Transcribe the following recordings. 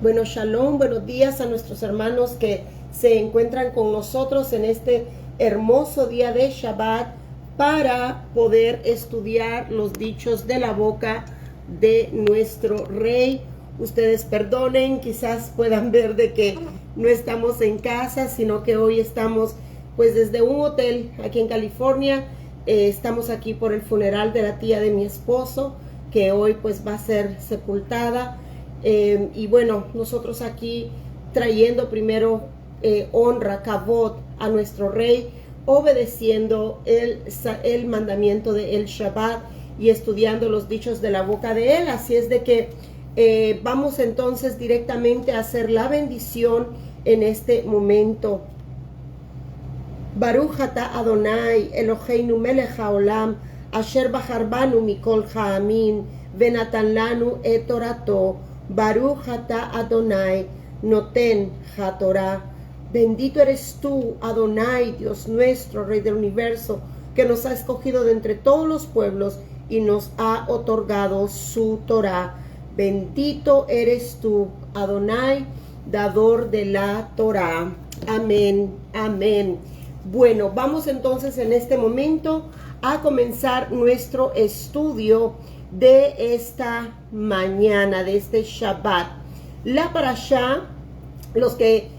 Bueno, shalom, buenos días a nuestros hermanos que se encuentran con nosotros en este hermoso día de Shabbat para poder estudiar los dichos de la boca de nuestro Rey. Ustedes perdonen, quizás puedan ver de que no estamos en casa, sino que hoy estamos pues desde un hotel aquí en California. Estamos aquí por el funeral de la tía de mi esposo, que hoy pues va a ser sepultada. Y bueno, nosotros aquí trayendo primero honra, kavod a nuestro Rey, obedeciendo el mandamiento de el Shabbat y estudiando los dichos de la boca de él. Así es de que vamos entonces directamente a hacer la bendición en este momento. Baruch ata Adonai Eloheinu melech haolam asher bachar banu mikol ha'amin venatan lanu et torato. Baruch ata Adonai noten haTorah. Bendito eres tú, Adonai, Dios nuestro, Rey del universo, que nos ha escogido de entre todos los pueblos y nos ha otorgado su Torah. Bendito eres tú, Adonai, dador de la Torah. Amén, amén. Bueno, vamos entonces en este momento a comenzar nuestro estudio de esta mañana, de este Shabbat. La parashá, los que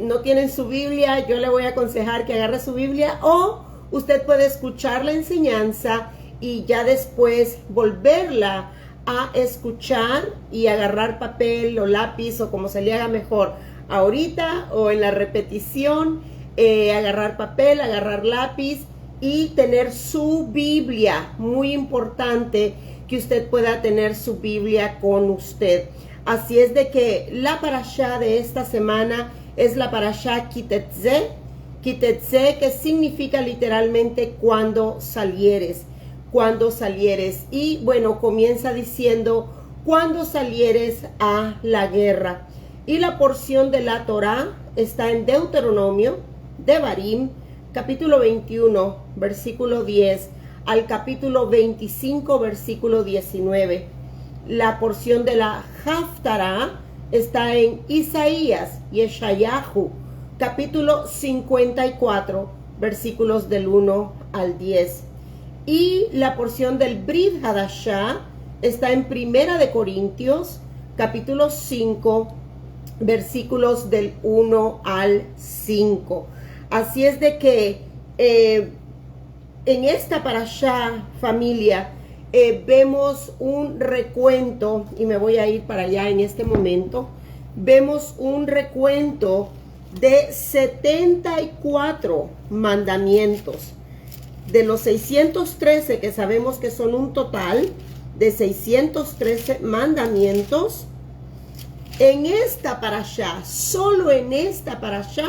no tienen su Biblia, yo le voy a aconsejar que agarre su Biblia, o usted puede escuchar la enseñanza y ya después volverla a escuchar y agarrar papel o lápiz o como se le haga mejor, ahorita o en la repetición, agarrar papel, agarrar lápiz y tener su Biblia. Muy importante que usted pueda tener su Biblia con usted. Así es de que la parashá de esta semana es la parashá Ki-Tetzé. Ki-Tetzé, que significa literalmente cuando salieres. Cuando salieres. Y bueno, comienza diciendo cuando salieres a la guerra. Y la porción de la Torá está en Deuteronomio, Devarim, capítulo 21, versículo 10, al capítulo 25, versículo 19. La porción de la Haftará está en Isaías, Yeshayahu, capítulo 54, versículos del 1 al 10. Y la porción del Brit Hadashah está en Primera de Corintios, capítulo 5, versículos del 1 al 5. Así es de que en esta parashá, familia, vemos un recuento, y me voy a ir para allá en este momento. Vemos un recuento de 74 mandamientos. De los 613 que sabemos que son un total de 613 mandamientos, en esta parashá, solo en esta parashá,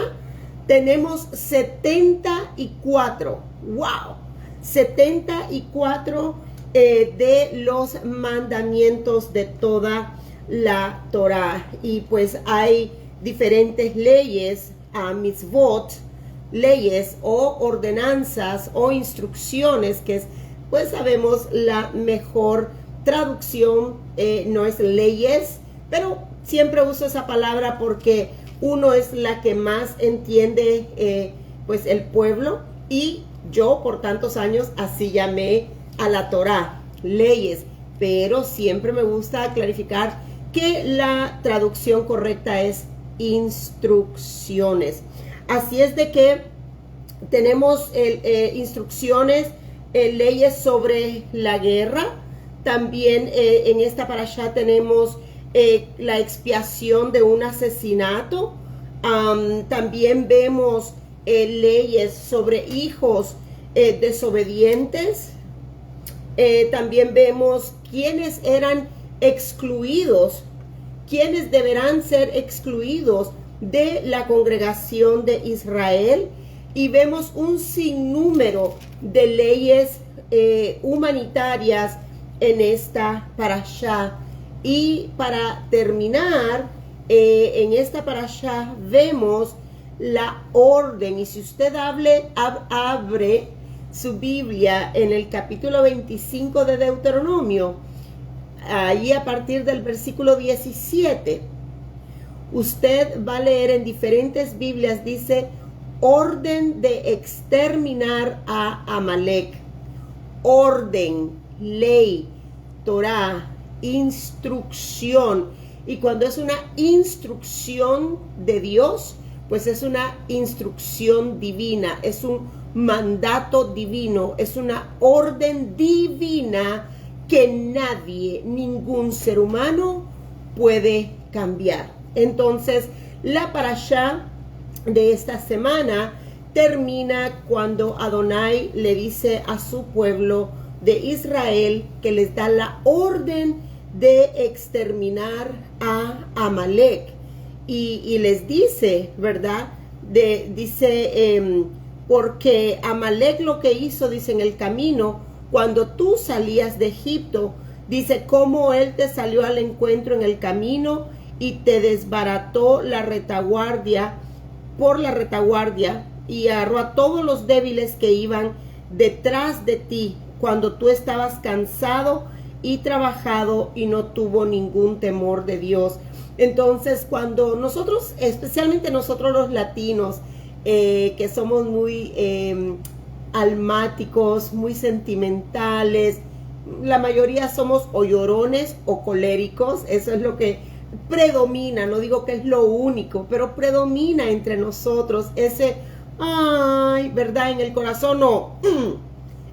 tenemos 74. ¡Wow! 74 de los mandamientos de toda la Torah. Y pues hay diferentes leyes, mitzvot, leyes o ordenanzas o instrucciones, que es, pues sabemos, la mejor traducción no es leyes, pero siempre uso esa palabra porque uno es la que más entiende pues el pueblo, y yo por tantos años así llamé a la Torah, leyes, pero siempre me gusta clarificar que la traducción correcta es instrucciones. Así es de que tenemos instrucciones, leyes sobre la guerra. También en esta parashá tenemos la expiación de un asesinato. También vemos leyes sobre hijos desobedientes. También vemos quiénes eran excluidos, quiénes deberán ser excluidos de la congregación de Israel. Y vemos un sinnúmero de leyes humanitarias en esta parashá. Y para terminar, en esta parashá vemos la orden. Y si usted abre su Biblia en el capítulo 25 de Deuteronomio, ahí a partir del versículo 17, usted va a leer en diferentes Biblias, dice orden de exterminar a Amalek. Orden, ley, Torah, instrucción. Y cuando es una instrucción de Dios, pues es una instrucción divina, es un mandato divino, es una orden divina que nadie, ningún ser humano puede cambiar. Entonces, la parashá de esta semana termina cuando Adonai le dice a su pueblo de Israel que les da la orden de exterminar a Amalek. Y les dice, ¿verdad? Porque Amalek lo que hizo, dice, en el camino, cuando tú salías de Egipto, dice, cómo él te salió al encuentro en el camino y te desbarató la retaguardia, por la retaguardia, y agarró a todos los débiles que iban detrás de ti, cuando tú estabas cansado y trabajado y no tuvo ningún temor de Dios. Entonces, cuando nosotros, especialmente nosotros los latinos, que somos muy almáticos, muy sentimentales, la mayoría somos o llorones o coléricos, eso es lo que predomina, no digo que es lo único, pero predomina entre nosotros ese, ay, ¿verdad? En el corazón, no,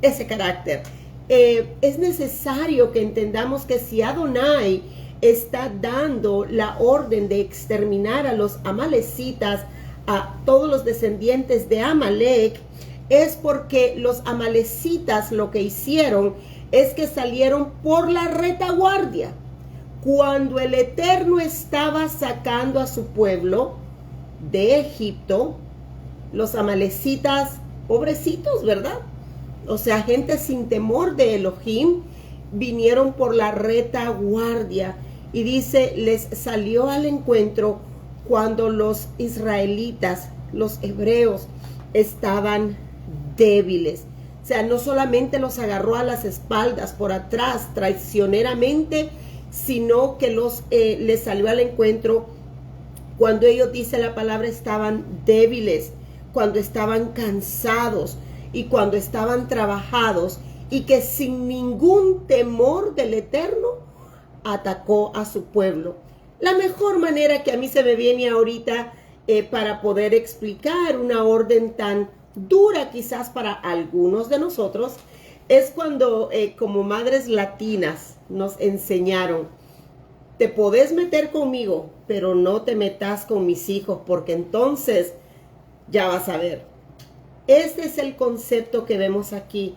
ese carácter. Es necesario que entendamos que si Adonai está dando la orden de exterminar a los amalecitas, a todos los descendientes de Amalek, es porque los amalecitas lo que hicieron es que salieron por la retaguardia. Cuando el Eterno estaba sacando a su pueblo de Egipto, los amalecitas, pobrecitos, ¿verdad? O sea, gente sin temor de Elohim, vinieron por la retaguardia. Y dice, les salió al encuentro cuando los israelitas, los hebreos, estaban débiles. O sea, no solamente los agarró a las espaldas, por atrás, traicioneramente, sino que les salió al encuentro cuando ellos, dice la palabra, estaban débiles, cuando estaban cansados y cuando estaban trabajados, y que sin ningún temor del Eterno atacó a su pueblo. La mejor manera que a mí se me viene ahorita para poder explicar una orden tan dura quizás para algunos de nosotros, es cuando como madres latinas nos enseñaron, te podés meter conmigo, pero no te metas con mis hijos, porque entonces ya vas a ver. Este es el concepto que vemos aquí.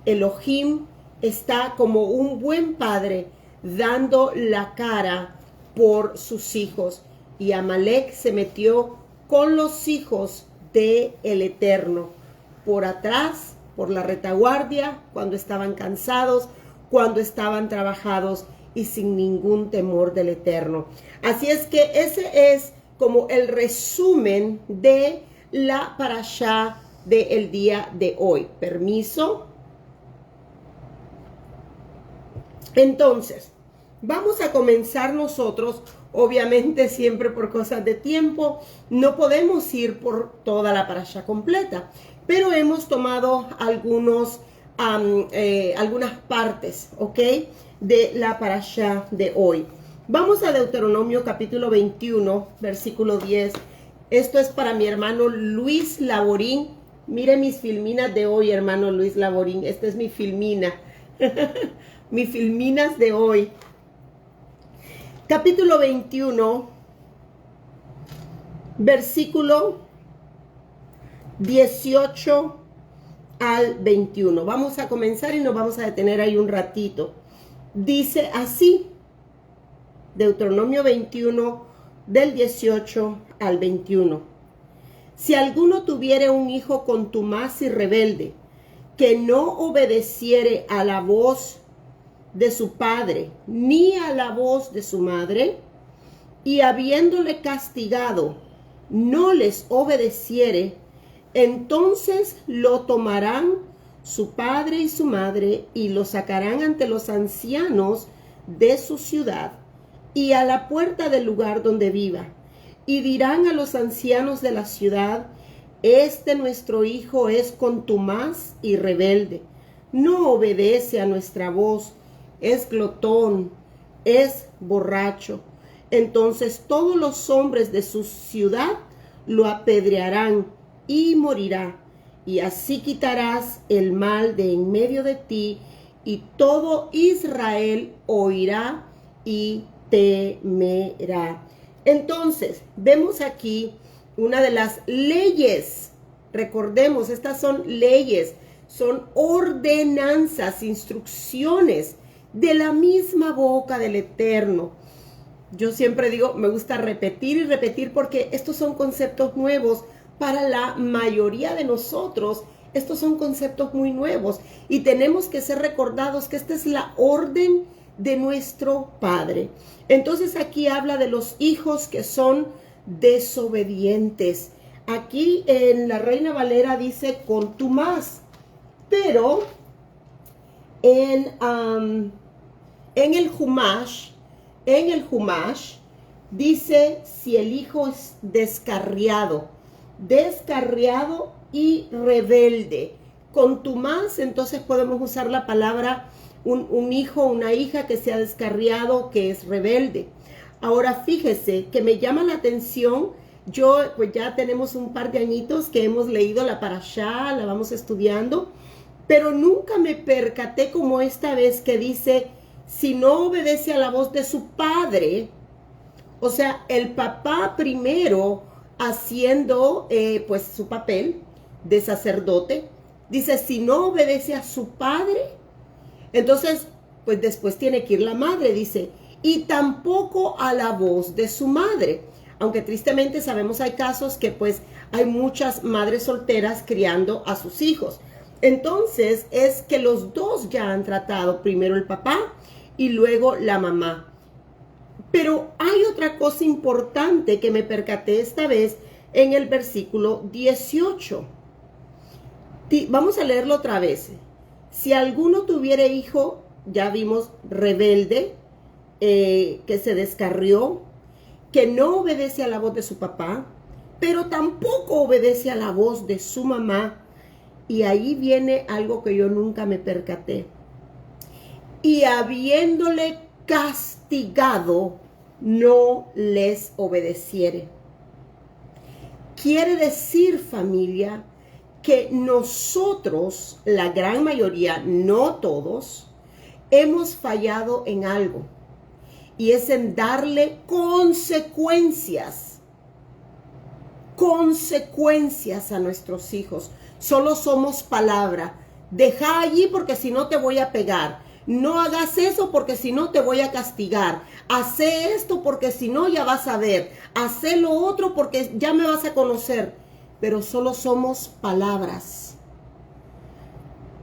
Elohim está como un buen padre dando la cara por sus hijos, y Amalek se metió con los hijos de el Eterno por atrás, por la retaguardia, cuando estaban cansados, cuando estaban trabajados y sin ningún temor del Eterno. Así es que ese es como el resumen de la parashá del día de hoy. Permiso. Entonces, vamos a comenzar nosotros, obviamente siempre por cosas de tiempo, no podemos ir por toda la parashá completa, pero hemos tomado algunas partes, ¿ok? De la parashá de hoy. Vamos a Deuteronomio capítulo 21, versículo 10. Esto es para mi hermano Luis Laborín. Mire mis filminas de hoy, hermano Luis Laborín. Esta es mi filmina. Mis filminas de hoy. Capítulo 21, versículo 18 al 21. Vamos a comenzar y nos vamos a detener ahí un ratito. Dice así, Deuteronomio 21, del 18 al 21. Si alguno tuviere un hijo contumaz y rebelde, que no obedeciere a la voz de su padre, ni a la voz de su madre, y habiéndole castigado, no les obedeciere, entonces lo tomarán su padre y su madre, y lo sacarán ante los ancianos de su ciudad, y a la puerta del lugar donde viva, Y dirán a los ancianos de la ciudad: este nuestro hijo es contumaz y rebelde, no obedece a nuestra voz, es glotón, es borracho. Entonces todos los hombres de su ciudad lo apedrearán y morirá. Y así quitarás el mal de en medio de ti, y todo Israel oirá y temerá. Entonces, vemos aquí una de las leyes. Recordemos, estas son leyes, son ordenanzas, instrucciones de la misma boca del Eterno. Yo siempre digo, me gusta repetir y repetir porque estos son conceptos nuevos para la mayoría de nosotros. Estos son conceptos muy nuevos y tenemos que ser recordados que esta es la orden de nuestro Padre. Entonces aquí habla de los hijos que son desobedientes. Aquí en la Reina Valera dice contumaz, pero en el Humash dice si el hijo es descarriado y rebelde. Contumaz, entonces podemos usar la palabra un hijo, una hija que sea descarriado, que es rebelde. Ahora fíjese que me llama la atención, pues ya tenemos un par de añitos que hemos leído la parashá, la vamos estudiando, pero nunca me percaté como esta vez que dice, si no obedece a la voz de su padre, o sea, el papá primero haciendo pues su papel de sacerdote, dice, si no obedece a su padre, entonces, pues después tiene que ir la madre, dice, y tampoco a la voz de su madre. Aunque tristemente sabemos hay casos que pues hay muchas madres solteras criando a sus hijos. Entonces es que los dos ya han tratado, primero el papá y luego la mamá. Pero hay otra cosa importante que me percaté esta vez en el versículo 18. Vamos a leerlo otra vez. Si alguno tuviere hijo, ya vimos, rebelde, que se descarrió, que no obedece a la voz de su papá, pero tampoco obedece a la voz de su mamá. Y ahí viene algo que yo nunca me percaté. Y habiéndole castigado, no les obedeciere. Quiere decir, familia, que nosotros, la gran mayoría, no todos, hemos fallado en algo. Y es en darle consecuencias a nuestros hijos. Solo somos palabra. Deja allí porque si no te voy a pegar. No hagas eso porque si no te voy a castigar. Hacé esto porque si no ya vas a ver. Hacé lo otro porque ya me vas a conocer. Pero solo somos palabras.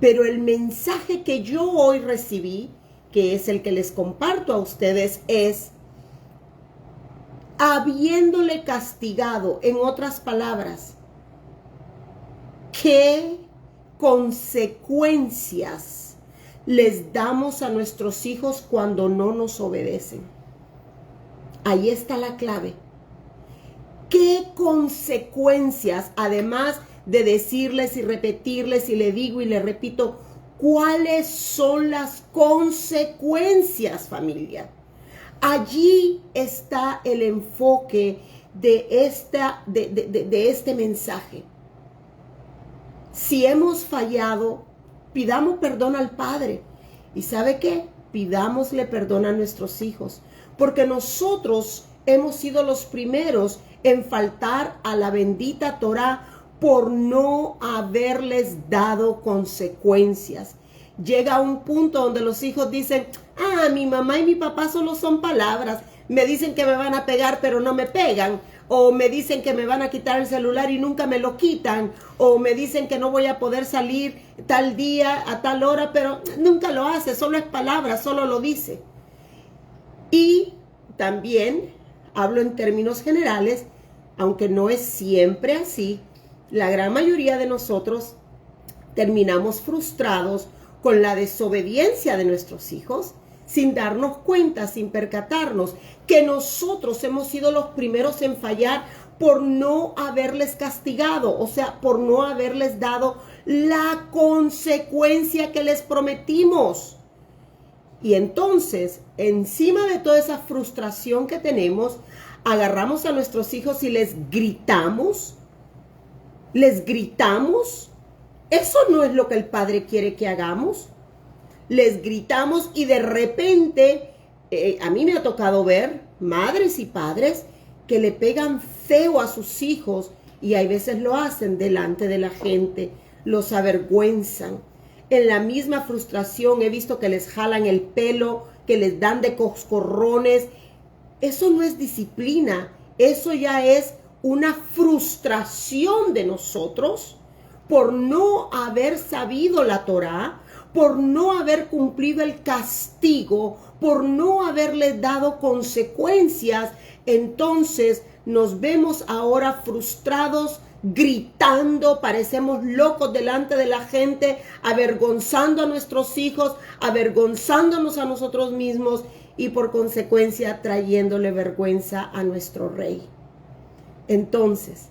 Pero el mensaje que yo hoy recibí, que es el que les comparto a ustedes, es habiéndole castigado, en otras palabras, ¿qué consecuencias les damos a nuestros hijos cuando no nos obedecen? Ahí está la clave. ¿Qué consecuencias, además de decirles y repetirles y le digo y le repito, cuáles son las consecuencias, familia? Allí está el enfoque de este mensaje. Si hemos fallado, pidamos perdón al Padre. ¿Y sabe qué? Pidámosle perdón a nuestros hijos, porque nosotros hemos sido los primeros en faltar a la bendita Torá por no haberles dado consecuencias. Llega un punto donde los hijos dicen, mi mamá y mi papá solo son palabras, me dicen que me van a pegar pero no me pegan, o me dicen que me van a quitar el celular y nunca me lo quitan, o me dicen que no voy a poder salir tal día a tal hora, pero nunca lo hace, solo es palabra, solo lo dice. Y también hablo en términos generales, aunque no es siempre así, la gran mayoría de nosotros terminamos frustrados con la desobediencia de nuestros hijos. sin darnos cuenta, sin percatarnos, que nosotros hemos sido los primeros en fallar por no haberles castigado, o sea, por no haberles dado la consecuencia que les prometimos. Y entonces, encima de toda esa frustración que tenemos, agarramos a nuestros hijos y les gritamos. Les gritamos. Eso no es lo que el Padre quiere que hagamos. Les gritamos y de repente, a mí me ha tocado ver madres y padres que le pegan feo a sus hijos y hay veces lo hacen delante de la gente, los avergüenzan. En la misma frustración he visto que les jalan el pelo, que les dan de coscorrones. Eso no es disciplina, eso ya es una frustración de nosotros por no haber sabido la Torá, por no haber cumplido el castigo, por no haberle dado consecuencias. Entonces nos vemos ahora frustrados, gritando, parecemos locos delante de la gente, avergonzando a nuestros hijos, avergonzándonos a nosotros mismos y por consecuencia trayéndole vergüenza a nuestro Rey. Entonces,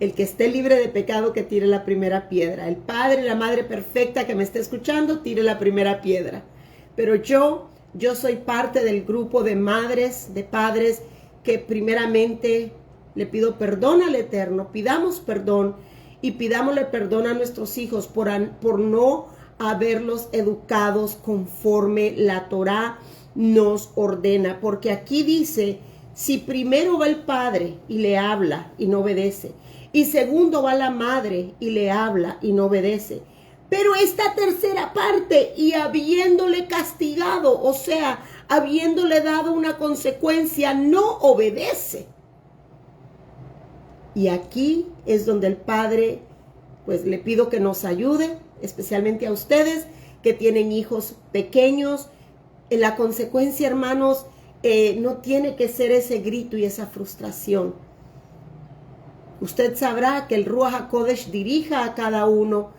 el que esté libre de pecado, que tire la primera piedra. El padre y la madre perfecta que me esté escuchando, tire la primera piedra. Pero yo soy parte del grupo de madres, de padres, que primeramente le pido perdón al Eterno. Pidamos perdón y pidámosle perdón a nuestros hijos por no haberlos educados conforme la Torá nos ordena. Porque aquí dice, si primero va el padre y le habla y no obedece, y segundo va la madre y le habla y no obedece, pero esta tercera parte y habiéndole castigado, o sea, habiéndole dado una consecuencia, no obedece. Y aquí es donde el Padre, pues le pido que nos ayude, especialmente a ustedes que tienen hijos pequeños. En la consecuencia, hermanos, no tiene que ser ese grito y esa frustración. Usted sabrá que el Ruach HaKodesh dirija a cada uno.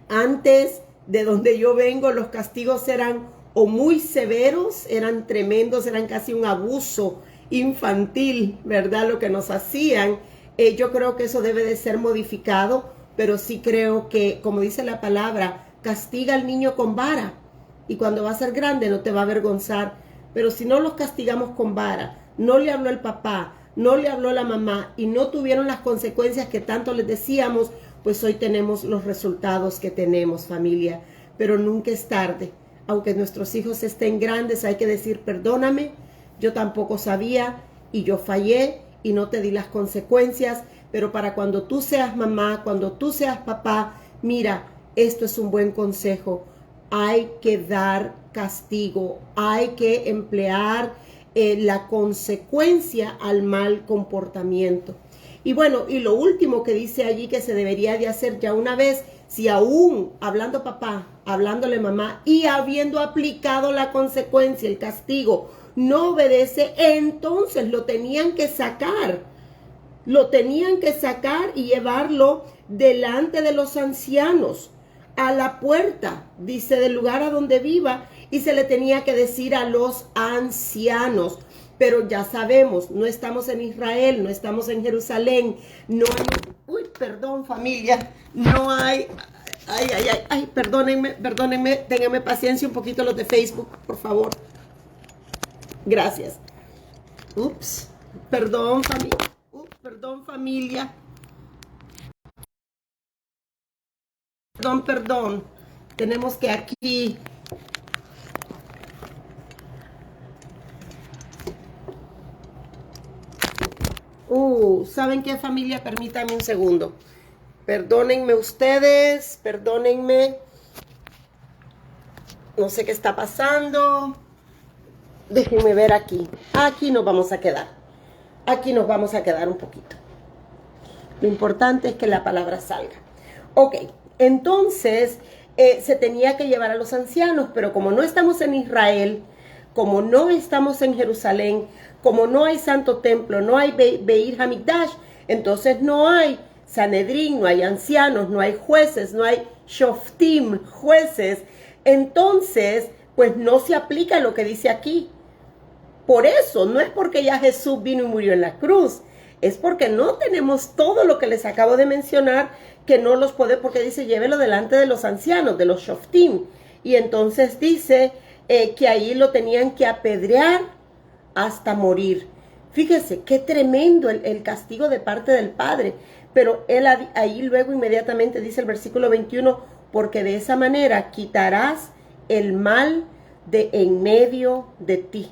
Antes de donde yo vengo, los castigos eran o muy severos, eran tremendos, eran casi un abuso infantil, ¿verdad? Lo que nos hacían. Yo creo que eso debe de ser modificado, pero sí creo que, como dice la palabra, castiga al niño con vara y cuando va a ser grande no te va a avergonzar. Pero si no los castigamos con vara, no le habló el papá, no le habló la mamá y no tuvieron las consecuencias que tanto les decíamos, pues hoy tenemos los resultados que tenemos, familia. Pero nunca es tarde. Aunque nuestros hijos estén grandes, hay que decir, perdóname, yo tampoco sabía y yo fallé y no te di las consecuencias. Pero para cuando tú seas mamá, cuando tú seas papá, mira, esto es un buen consejo. Hay que dar castigo, hay que emplear la consecuencia al mal comportamiento. Y bueno, y lo último que dice allí que se debería de hacer ya una vez, si aún hablando papá, hablándole mamá y habiendo aplicado la consecuencia, el castigo, no obedece, entonces lo tenían que sacar. Lo tenían que sacar y llevarlo delante de los ancianos, a la puerta, dice, del lugar a donde viva, y se le tenía que decir a los ancianos. Pero ya sabemos, no estamos en Israel, no estamos en Jerusalén, no hay, uy, perdón familia, no hay, perdónenme, ténganme paciencia un poquito los de Facebook, por favor. Gracias. Ups, perdón familia. Perdón. Tenemos que aquí. ¿Saben qué, familia? Permítanme un segundo. Perdónenme ustedes, perdónenme. No sé qué está pasando. Déjenme ver aquí. Aquí nos vamos a quedar. Aquí nos vamos a quedar un poquito. Lo importante es que la palabra salga. Ok, entonces se tenía que llevar a los ancianos, pero como no estamos en Israel, como no estamos en Jerusalén, como no hay santo templo, no hay Beir Hamikdash, entonces no hay Sanedrín, no hay ancianos, no hay jueces, no hay Shoftim, jueces. Entonces, pues no se aplica lo que dice aquí. Por eso, no es porque ya Jesús vino y murió en la cruz, es porque no tenemos todo lo que les acabo de mencionar, que no los puede, porque dice, llévelo delante de los ancianos, de los shoftim. Y entonces dice que ahí lo tenían que apedrear hasta morir. Fíjese, qué tremendo el castigo de parte del Padre. Pero él ahí luego inmediatamente dice el versículo 21, porque de esa manera quitarás el mal de en medio de ti.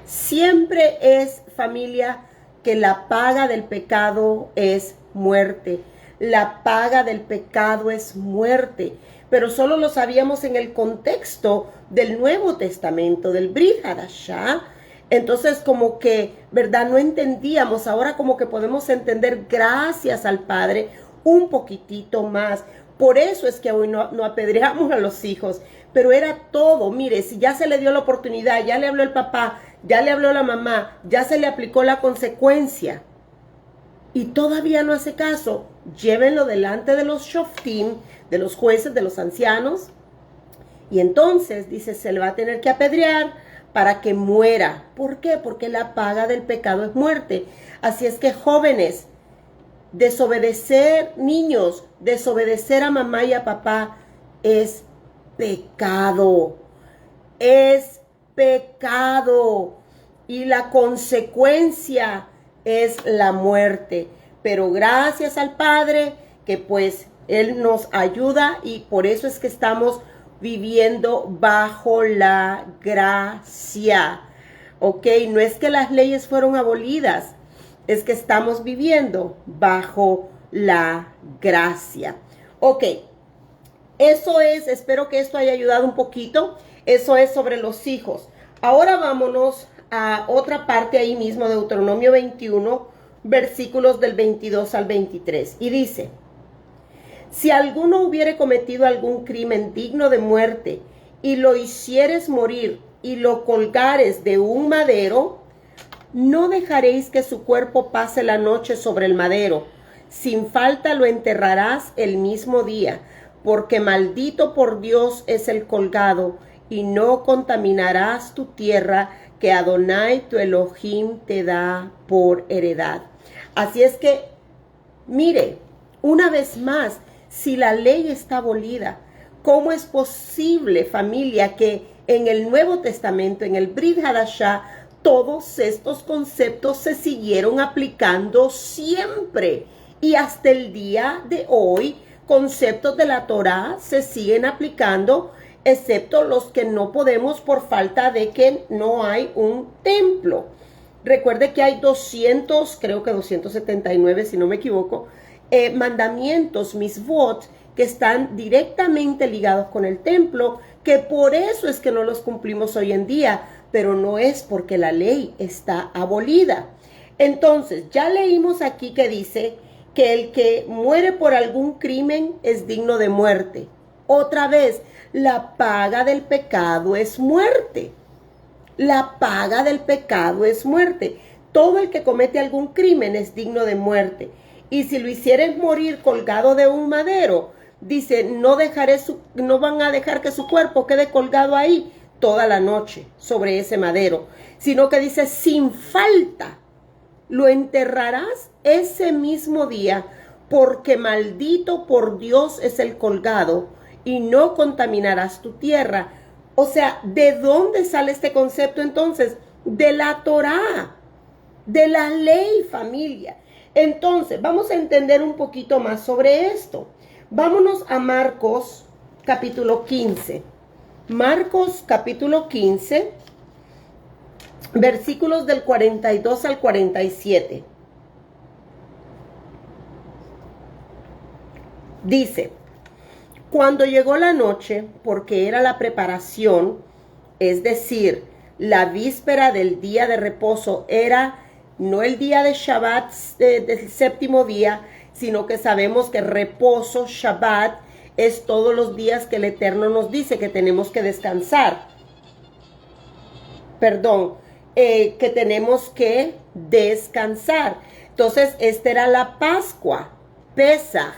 Siempre es, familia, que la paga del pecado es muerte. La paga del pecado es muerte. Pero solo lo sabíamos en el contexto del Nuevo Testamento, del Brit Hadashah. Entonces como que, ¿verdad? No entendíamos. Ahora como que podemos entender, gracias al Padre, un poquitito más. Por eso es que hoy no apedreamos a los hijos. Pero era todo. Mire, si ya se le dio la oportunidad, ya le habló el papá, ya le habló la mamá, ya se le aplicó la consecuencia y todavía no hace caso, llévenlo delante de los shoftim, de los jueces, de los ancianos, y entonces dice, se le va a tener que apedrear para que muera. ¿Por qué? Porque la paga del pecado es muerte. Así es que, jóvenes, desobedecer, niños, desobedecer a mamá y a papá es pecado. Es pecado. Y la consecuencia es la muerte. Pero gracias al Padre, que pues Él nos ayuda, y por eso es que estamos viviendo bajo la gracia. ¿Ok? No es que las leyes fueron abolidas, es que estamos viviendo bajo la gracia. Ok, eso es, espero que esto haya ayudado un poquito. Eso es sobre los hijos. Ahora vámonos a otra parte ahí mismo, Deuteronomio 21, versículos del 22 al 23. Y dice, si alguno hubiere cometido algún crimen digno de muerte, y lo hicieres morir, y lo colgares de un madero, no dejaréis que su cuerpo pase la noche sobre el madero. Sin falta lo enterrarás el mismo día, porque maldito por Dios es el colgado, y no contaminarás tu tierra que Adonai tu Elohim te da por heredad. Así es que, mire, una vez más, si la ley está abolida, ¿cómo es posible, familia, que en el Nuevo Testamento, en el Brit Hadashah, todos estos conceptos se siguieron aplicando siempre? Y hasta el día de hoy, conceptos de la Torá se siguen aplicando, excepto los que no podemos por falta de que no hay un templo. Recuerde que hay 200, creo que 279, si no me equivoco, mandamientos, misvot, que están directamente ligados con el templo, que por eso es que no los cumplimos hoy en día, pero no es porque la ley está abolida. Entonces, ya leímos aquí que dice que el que muere por algún crimen es digno de muerte. Otra vez, la paga del pecado es muerte. La paga del pecado es muerte. Todo el que comete algún crimen es digno de muerte. Y si lo hicieres morir colgado de un madero, dice, no van a dejar que su cuerpo quede colgado ahí toda la noche sobre ese madero, sino que dice, sin falta lo enterrarás ese mismo día, porque maldito por Dios es el colgado, y no contaminarás tu tierra. O sea, ¿de dónde sale este concepto entonces? De la Torá, de la ley, familia. Entonces, vamos a entender un poquito más sobre esto. Vámonos a Marcos capítulo 15. Marcos capítulo 15, versículos del 42 al 47. Dice, cuando llegó la noche, porque era la preparación, es decir, la víspera del día de reposo, era no el día de Shabbat del séptimo día, sino que sabemos que reposo, Shabbat, es todos los días que el Eterno nos dice que tenemos que descansar. Perdón, que tenemos que descansar. Entonces, esta era la Pascua, Pesaj,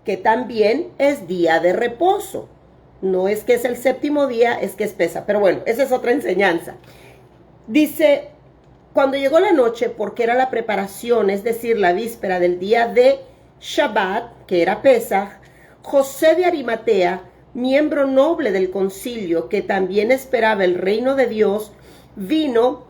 que también es día de reposo. No es que es el séptimo día, es que es Pesaj. Pero bueno, esa es otra enseñanza. Dice, cuando llegó la noche, porque era la preparación, es decir, la víspera del día de Shabbat, que era Pesaj, José de Arimatea, miembro noble del concilio, que también esperaba el reino de Dios, vino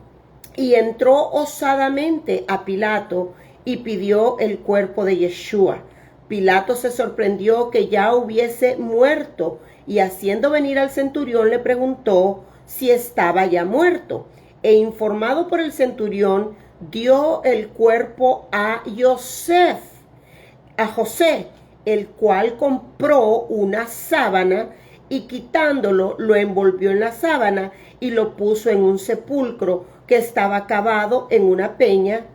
y entró osadamente a Pilato y pidió el cuerpo de Yeshua. Pilato se sorprendió que ya hubiese muerto y haciendo venir al centurión le preguntó si estaba ya muerto. E informado por el centurión, dio el cuerpo a José, el cual compró una sábana y quitándolo lo envolvió en la sábana y lo puso en un sepulcro que estaba cavado en una peña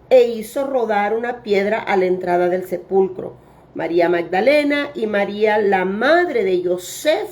e hizo rodar una piedra a la entrada del sepulcro. María Magdalena y María, la madre de Yosef,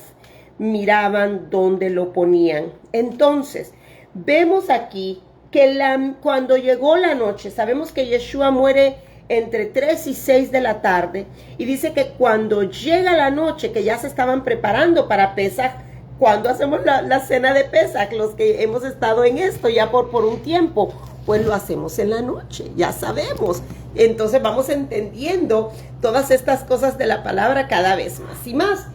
miraban dónde lo ponían. Entonces, vemos aquí que cuando llegó la noche, sabemos que Yeshua muere entre 3 y 6 de la tarde, y dice que cuando llega la noche, que ya se estaban preparando para Pesaj, cuando hacemos la cena de Pesaj, los que hemos estado en esto ya por un tiempo, pues lo hacemos en la noche, ya sabemos. Entonces vamos entendiendo todas estas cosas de la palabra cada vez más y más.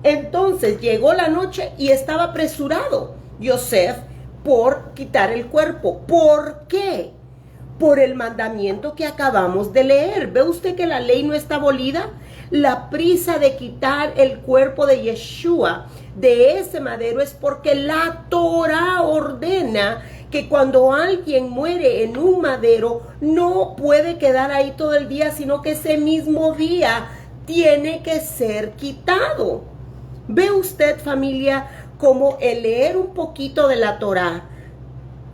Entonces llegó la noche y estaba apresurado Yosef por quitar el cuerpo. ¿Por qué? Por el mandamiento que acabamos de leer. ¿Ve usted que la ley no está abolida? La prisa de quitar el cuerpo de Yeshua de ese madero es porque la Torah ordena que cuando alguien muere en un madero no puede quedar ahí todo el día, sino que ese mismo día tiene que ser quitado. ¿Ve usted, familia, como el leer un poquito de la Torah,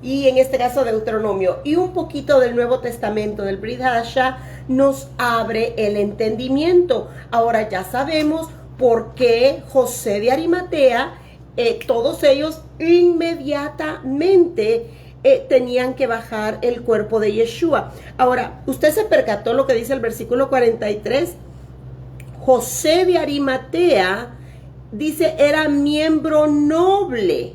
y en este caso Deuteronomio, y un poquito del Nuevo Testamento, del Brit Hadashah, nos abre el entendimiento? Ahora ya sabemos por qué José de Arimatea, todos ellos inmediatamente tenían que bajar el cuerpo de Yeshua. Ahora, ¿usted se percató lo que dice el versículo 43? José de Arimatea, dice, era miembro noble.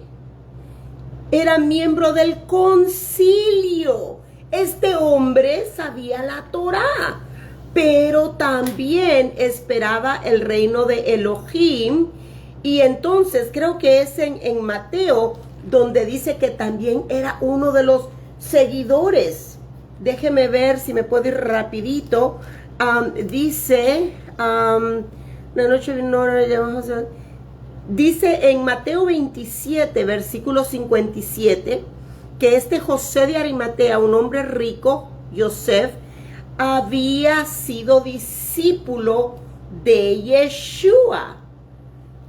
Era miembro del concilio. Este hombre sabía la Torá, pero también esperaba el reino de Elohim. Y entonces creo que es en Mateo donde dice que también era uno de los seguidores. Déjeme ver si me puedo ir rapidito. Dice, la noche vino, dice en Mateo 27, versículo 57, que este José de Arimatea, un hombre rico, Yosef, había sido discípulo de Yeshua.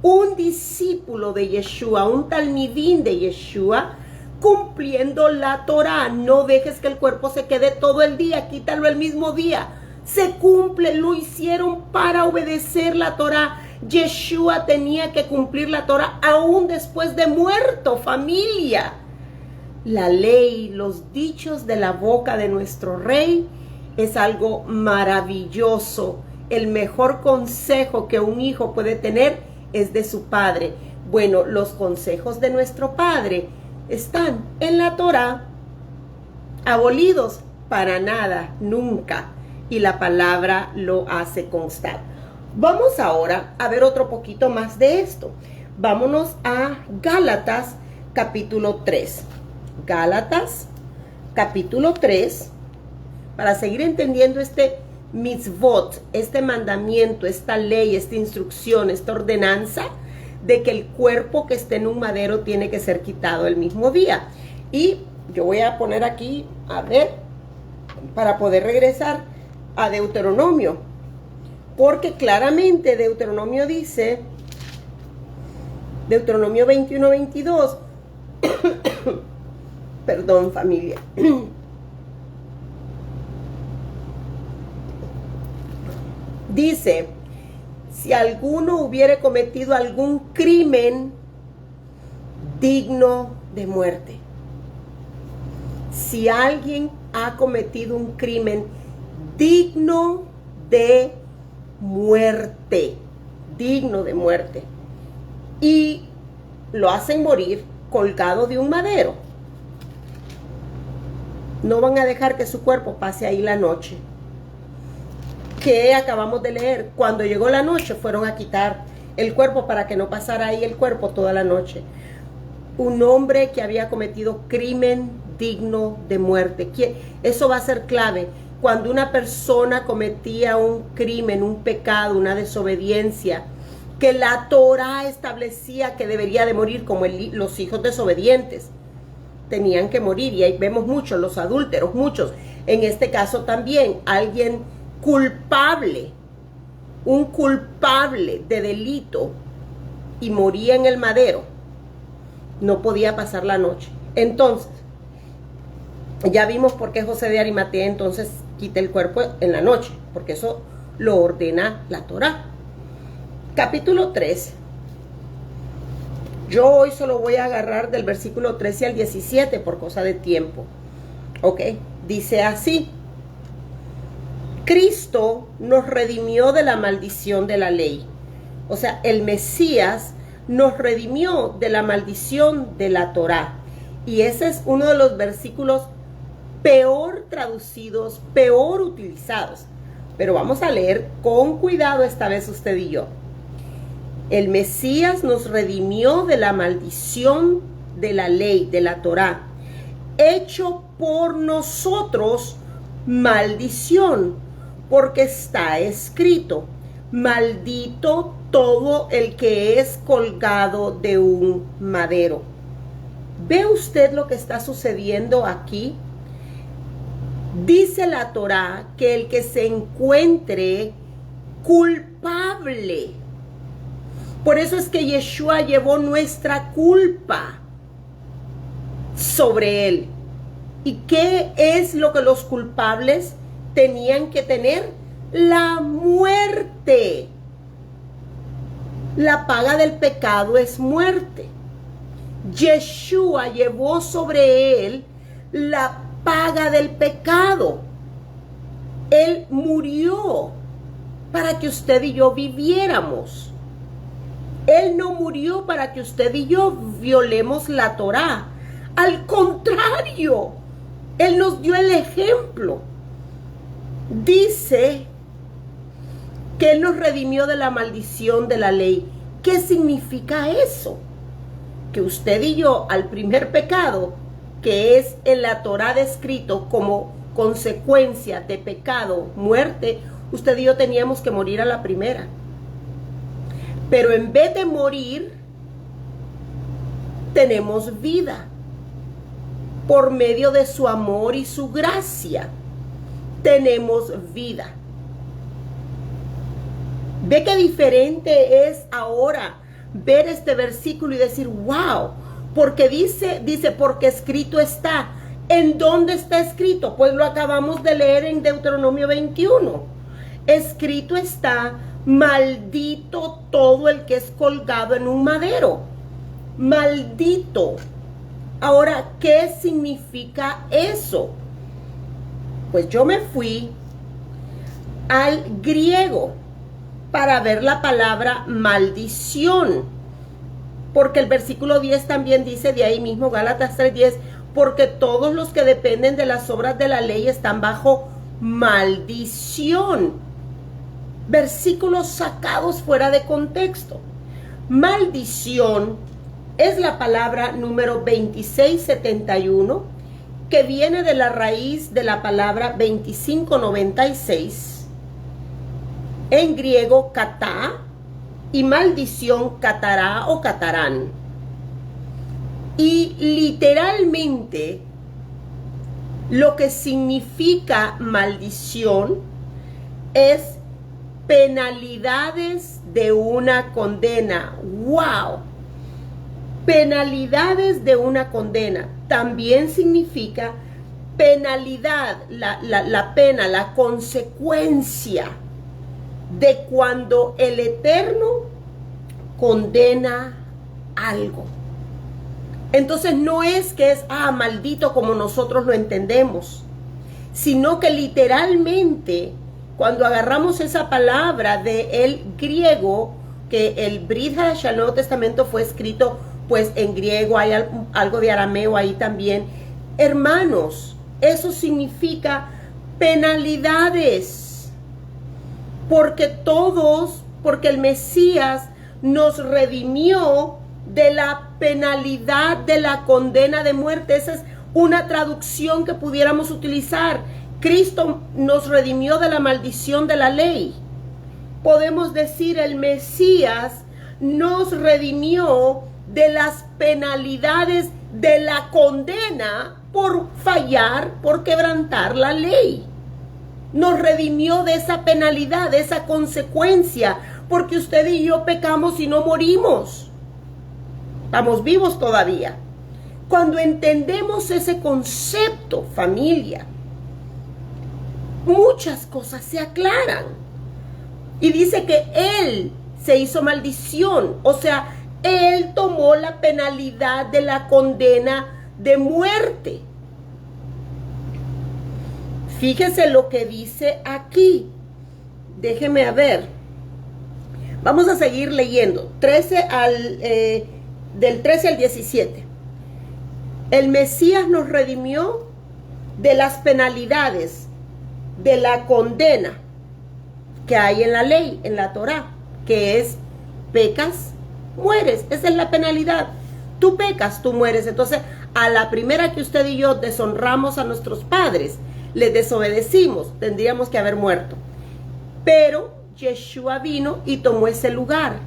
Un discípulo de Yeshua, un talmidín de Yeshua, cumpliendo la Torah. No dejes que el cuerpo se quede todo el día, quítalo el mismo día. Se cumple, lo hicieron para obedecer la Torah. Yeshua tenía que cumplir la Torah aún después de muerto, familia. La ley, los dichos de la boca de nuestro rey es algo maravilloso. El mejor consejo que un hijo puede tener es de su padre. Bueno, los consejos de nuestro padre están en la Torah, abolidos para nada, nunca. Y la palabra lo hace constar. Vamos ahora a ver otro poquito más de esto. Vámonos a Gálatas capítulo 3. Gálatas capítulo 3, para seguir entendiendo este mitzvot, este mandamiento, esta ley, esta instrucción, esta ordenanza de que el cuerpo que esté en un madero tiene que ser quitado el mismo día. Y yo voy a poner aquí, a ver, para poder regresar a Deuteronomio, porque claramente Deuteronomio dice, Deuteronomio 21-22, perdón, familia, dice, si alguno hubiere cometido algún crimen digno de muerte. Si alguien ha cometido un crimen digno de muerte, digno de muerte. y lo hacen morir colgado de un madero. No van a dejar que su cuerpo pase ahí la noche. ¿Qué acabamos de leer? Cuando llegó la noche fueron a quitar el cuerpo para que no pasara ahí el cuerpo toda la noche. Un hombre que había cometido crimen digno de muerte. Eso va a ser clave. Cuando una persona cometía un crimen, un pecado, una desobediencia, que la Torá establecía que debería de morir como los hijos desobedientes. Tenían que morir, y ahí vemos muchos, los adúlteros, muchos. En este caso también, alguien culpable, un culpable de delito, y moría en el madero, no podía pasar la noche. Entonces, ya vimos por qué José de Arimatea entonces quita el cuerpo en la noche, porque eso lo ordena la Torá. Capítulo 13. Yo hoy solo voy a agarrar del versículo 13 al 17 por cosa de tiempo. Ok, dice así: Cristo nos redimió de la maldición de la ley. O sea, el Mesías nos redimió de la maldición de la Torá. Y ese es uno de los versículos peor traducidos, peor utilizados. Pero vamos a leer con cuidado esta vez usted y yo. El Mesías nos redimió de la maldición de la ley, de la Torá, hecho por nosotros maldición, porque está escrito: maldito todo el que es colgado de un madero. ¿Ve usted lo que está sucediendo aquí? Dice la Torá que el que se encuentre culpable. Por eso es que Yeshua llevó nuestra culpa sobre él. ¿Y qué es lo que los culpables tenían que tener? La muerte. La paga del pecado es muerte. Yeshua llevó sobre él la paga del pecado. Él murió para que usted y yo viviéramos. Él no murió para que usted y yo violemos la Torá. Al contrario, Él nos dio el ejemplo. Dice que Él nos redimió de la maldición de la ley. ¿Qué significa eso? Que usted y yo, al primer pecado, que es en la Torá descrito como consecuencia de pecado, muerte, usted y yo teníamos que morir a la primera. Pero en vez de morir, tenemos vida. Por medio de su amor y su gracia, tenemos vida. ¿Ve qué diferente es ahora ver este versículo y decir, wow? Porque dice, porque escrito está. ¿En dónde está escrito? Pues lo acabamos de leer en Deuteronomio 21. Escrito está: maldito todo el que es colgado en un madero. Maldito. Ahora, ¿qué significa eso? Pues yo me fui al griego para ver la palabra maldición. Porque el versículo 10 también dice, de ahí mismo, Gálatas 3:10, porque todos los que dependen de las obras de la ley están bajo maldición. Versículos sacados fuera de contexto. Maldición es la palabra número 2671, que viene de la raíz de la palabra 2596, en griego katá, y maldición catará o catarán. Y literalmente lo que significa maldición es penalidades de una condena. ¡Wow! Penalidades de una condena. También significa penalidad, la pena, la consecuencia de cuando el Eterno condena algo. Entonces no es que es, maldito como nosotros lo entendemos, sino que literalmente cuando agarramos esa palabra del griego, que el Brit Hadashah, el Nuevo Testamento, fue escrito pues en griego, hay algo de arameo ahí también. Hermanos, eso significa penalidades, porque el Mesías nos redimió de la penalidad de la condena de muerte. Esa es una traducción que pudiéramos utilizar. Cristo nos redimió de la maldición de la ley. Podemos decir, el Mesías nos redimió de las penalidades de la condena por fallar, por quebrantar la ley. Nos redimió de esa penalidad, de esa consecuencia, porque usted y yo pecamos y no morimos. Estamos vivos todavía. Cuando entendemos ese concepto, familia, muchas cosas se aclaran. Y dice que Él se hizo maldición, o sea, Él tomó la penalidad de la condena de muerte. Fíjese lo que dice aquí. Déjeme a ver. Vamos a seguir leyendo. Del 13 al 17. El Mesías nos redimió de las penalidades, de la condena que hay en la ley, en la Torá, que es pecas, mueres. Esa es la penalidad. Tú pecas, tú mueres. Entonces, a la primera que usted y yo deshonramos a nuestros padres, les desobedecimos, tendríamos que haber muerto. Pero Yeshua vino y tomó ese lugar.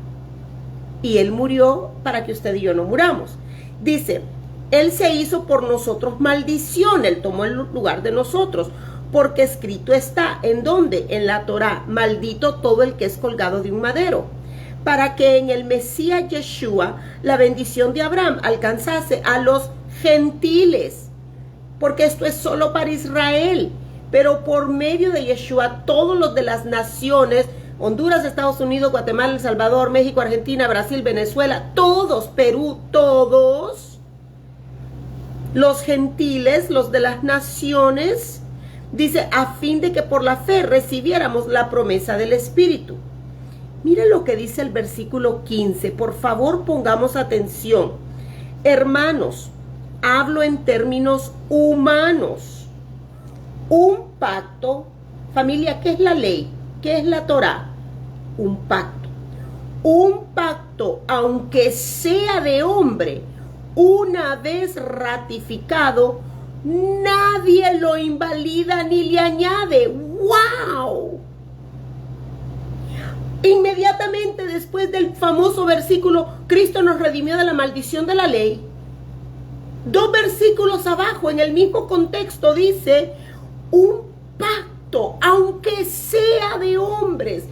Y Él murió para que usted y yo no muramos. Dice, Él se hizo por nosotros maldición. Él tomó el lugar de nosotros. Porque escrito está, ¿en dónde? En la Torá, maldito todo el que es colgado de un madero. Para que en el Mesías Yeshua la bendición de Abraham alcanzase a los gentiles. Porque esto es solo para Israel. Pero por medio de Yeshua, todos los de las naciones, Honduras, Estados Unidos, Guatemala, El Salvador, México, Argentina, Brasil, Venezuela, todos, Perú, todos los gentiles, los de las naciones, dice, a fin de que por la fe recibiéramos la promesa del Espíritu. Mire lo que dice el versículo 15. Por favor, pongamos atención. Hermanos, hablo en términos humanos. Un pacto, familia, ¿qué es la ley? ¿Qué es la Torá? Un pacto. Un pacto, aunque sea de hombre, una vez ratificado, nadie lo invalida ni le añade. ¡Wow! Inmediatamente después del famoso versículo, Cristo nos redimió de la maldición de la ley. 2 versículos abajo, en el mismo contexto, dice, un pacto, aunque sea de hombres,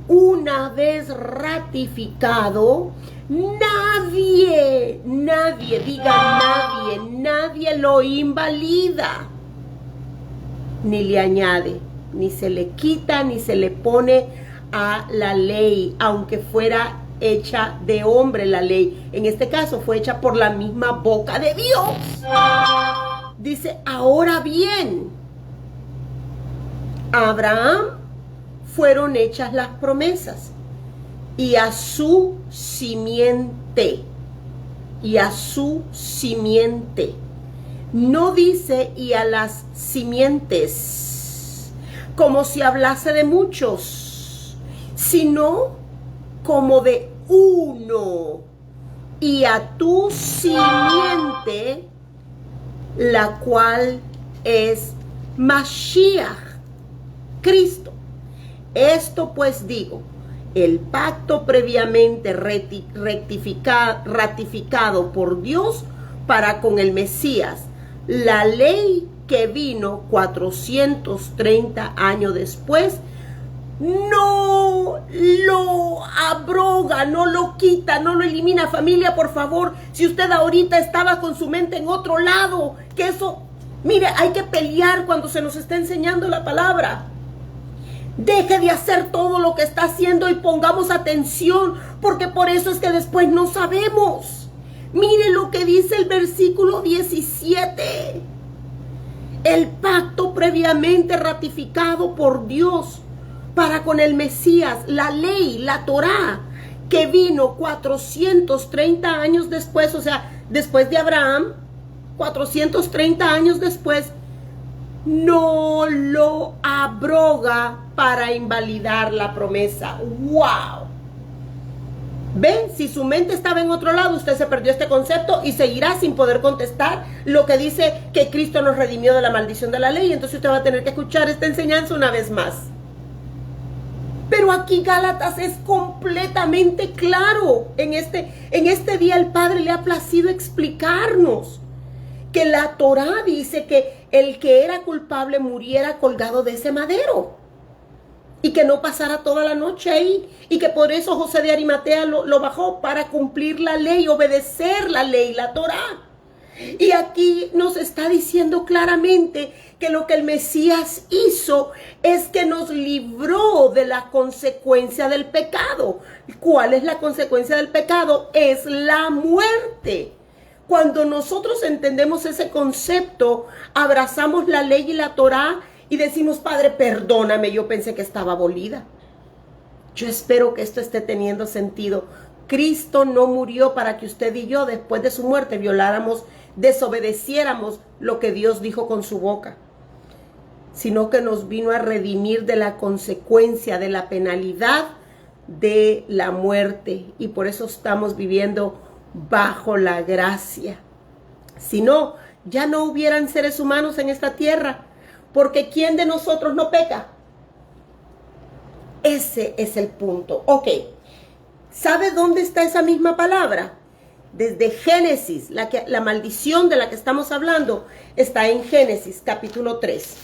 una vez ratificado, nadie lo invalida, ni le añade, ni se le quita, ni se le pone a la ley, aunque fuera hecha de hombre la ley. En este caso fue hecha por la misma boca de Dios. Dice, ahora bien, a Abraham fueron hechas las promesas y a su simiente, no dice y a las simientes, como si hablase de muchos, sino como de uno, y a tu simiente, la cual es Mashiach, Cristo. Esto pues digo, el pacto previamente ratificado por Dios para con el Mesías, la ley que vino 430 años después, no lo abroga, no lo quita, no lo elimina. Familia, por favor, si usted ahorita estaba con su mente en otro lado, que eso, mire, hay que pelear cuando se nos está enseñando la palabra. Deje de hacer todo lo que está haciendo y pongamos atención, porque por eso es que después no sabemos. Mire lo que dice el versículo 17. El pacto previamente ratificado por Dios para con el Mesías, la ley, la Torá, que vino 430 años después, o sea, después de Abraham, 430 años después, no lo abroga para invalidar la promesa. ¡Wow! ¿Ven? Si su mente estaba en otro lado, usted se perdió este concepto y seguirá sin poder contestar lo que dice que Cristo nos redimió de la maldición de la ley. Entonces usted va a tener que escuchar esta enseñanza una vez más. Pero aquí Gálatas es completamente claro. En este día el Padre le ha placido explicarnos que la Torá dice que el que era culpable muriera colgado de ese madero. Y que no pasara toda la noche ahí. Y que por eso José de Arimatea lo bajó para cumplir la ley, obedecer la ley, la Torá. Y aquí nos está diciendo claramente que lo que el Mesías hizo es que nos libró de la consecuencia del pecado. ¿Cuál es la consecuencia del pecado? Es la muerte. Cuando nosotros entendemos ese concepto, abrazamos la ley y la Torá y decimos, Padre, perdóname, yo pensé que estaba abolida. Yo espero que esto esté teniendo sentido. Cristo no murió para que usted y yo, después de su muerte, violáramos, desobedeciéramos lo que Dios dijo con su boca, sino que nos vino a redimir de la consecuencia, de la penalidad de la muerte. Y por eso estamos viviendo bajo la gracia. Si no, ya no hubieran seres humanos en esta tierra, porque ¿quién de nosotros no peca? Ese es el punto. Ok, ¿sabe dónde está esa misma palabra? Desde Génesis, la maldición de la que estamos hablando está en Génesis capítulo 3.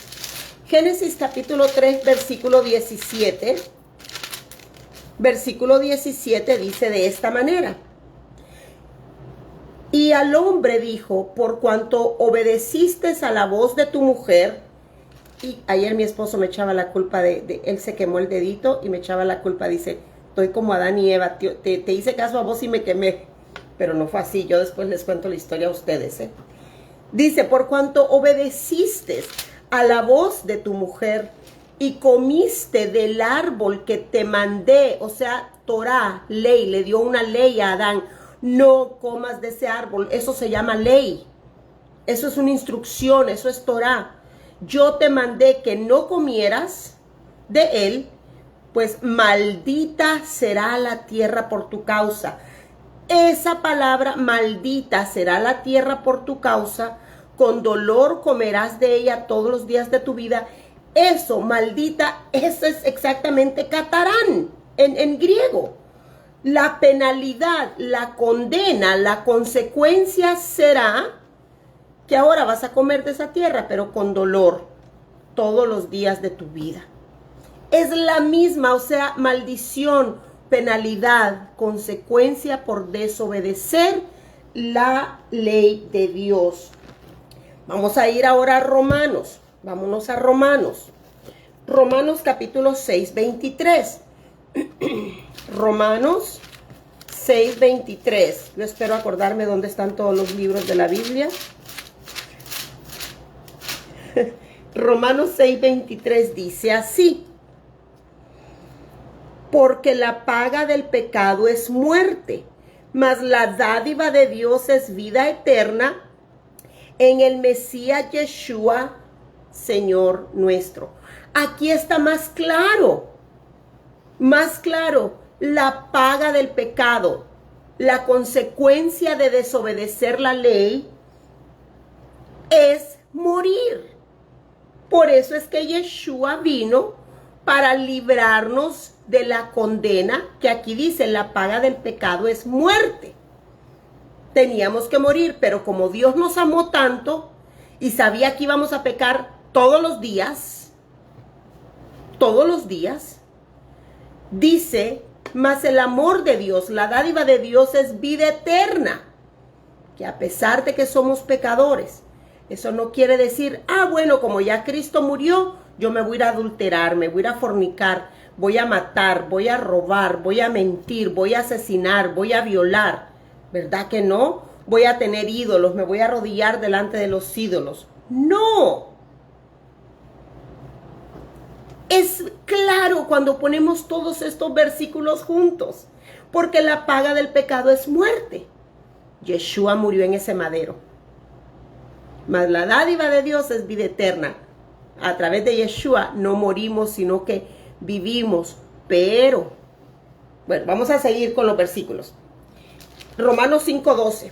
Génesis capítulo 3, versículo 17. Versículo 17 dice de esta manera: y al hombre dijo, por cuanto obedeciste a la voz de tu mujer. Y ayer mi esposo me echaba la culpa él se quemó el dedito y me echaba la culpa, dice, estoy como Adán y Eva, te hice caso a vos y me quemé. Pero no fue así, yo después les cuento la historia a ustedes. Dice, por cuanto obedeciste a la voz de tu mujer y comiste del árbol que te mandé, o sea, Torá, ley, le dio una ley a Adán, no comas de ese árbol, eso se llama ley, eso es una instrucción, eso es Torá. Yo te mandé que no comieras de él, pues maldita será la tierra por tu causa. Esa palabra, maldita será la tierra por tu causa, con dolor comerás de ella todos los días de tu vida. Eso, maldita, eso es exactamente catarán en griego. La penalidad, la condena, la consecuencia será que ahora vas a comer de esa tierra, pero con dolor, todos los días de tu vida. Es la misma, o sea, maldición, penalidad, consecuencia por desobedecer la ley de Dios. Vamos a ir ahora a Romanos. Vámonos a Romanos. Romanos capítulo 6, 23. Romanos 6, 23. Yo espero acordarme dónde están todos los libros de la Biblia. Romanos 6, 23 dice así: porque la paga del pecado es muerte, mas la dádiva de Dios es vida eterna en el Mesías Yeshua, Señor nuestro. Aquí está más claro, la paga del pecado, la consecuencia de desobedecer la ley es morir. Por eso es que Yeshua vino para librarnos de la condena, que aquí dice, la paga del pecado es muerte. Teníamos que morir, pero como Dios nos amó tanto y sabía que íbamos a pecar todos los días, dice, mas el amor de Dios, la dádiva de Dios es vida eterna, que a pesar de que somos pecadores, eso no quiere decir, bueno, como ya Cristo murió, yo me voy a ir a adulterar, me voy a ir a fornicar, voy a matar, voy a robar, voy a mentir, voy a asesinar, voy a violar. ¿Verdad que no? Voy a tener ídolos, me voy a arrodillar delante de los ídolos. No. Es claro cuando ponemos todos estos versículos juntos, porque la paga del pecado es muerte. Yeshua murió en ese madero. Mas la dádiva de Dios es vida eterna. A través de Yeshua no morimos, sino que vivimos. Pero, bueno, vamos a seguir con los versículos. Romanos 5:12.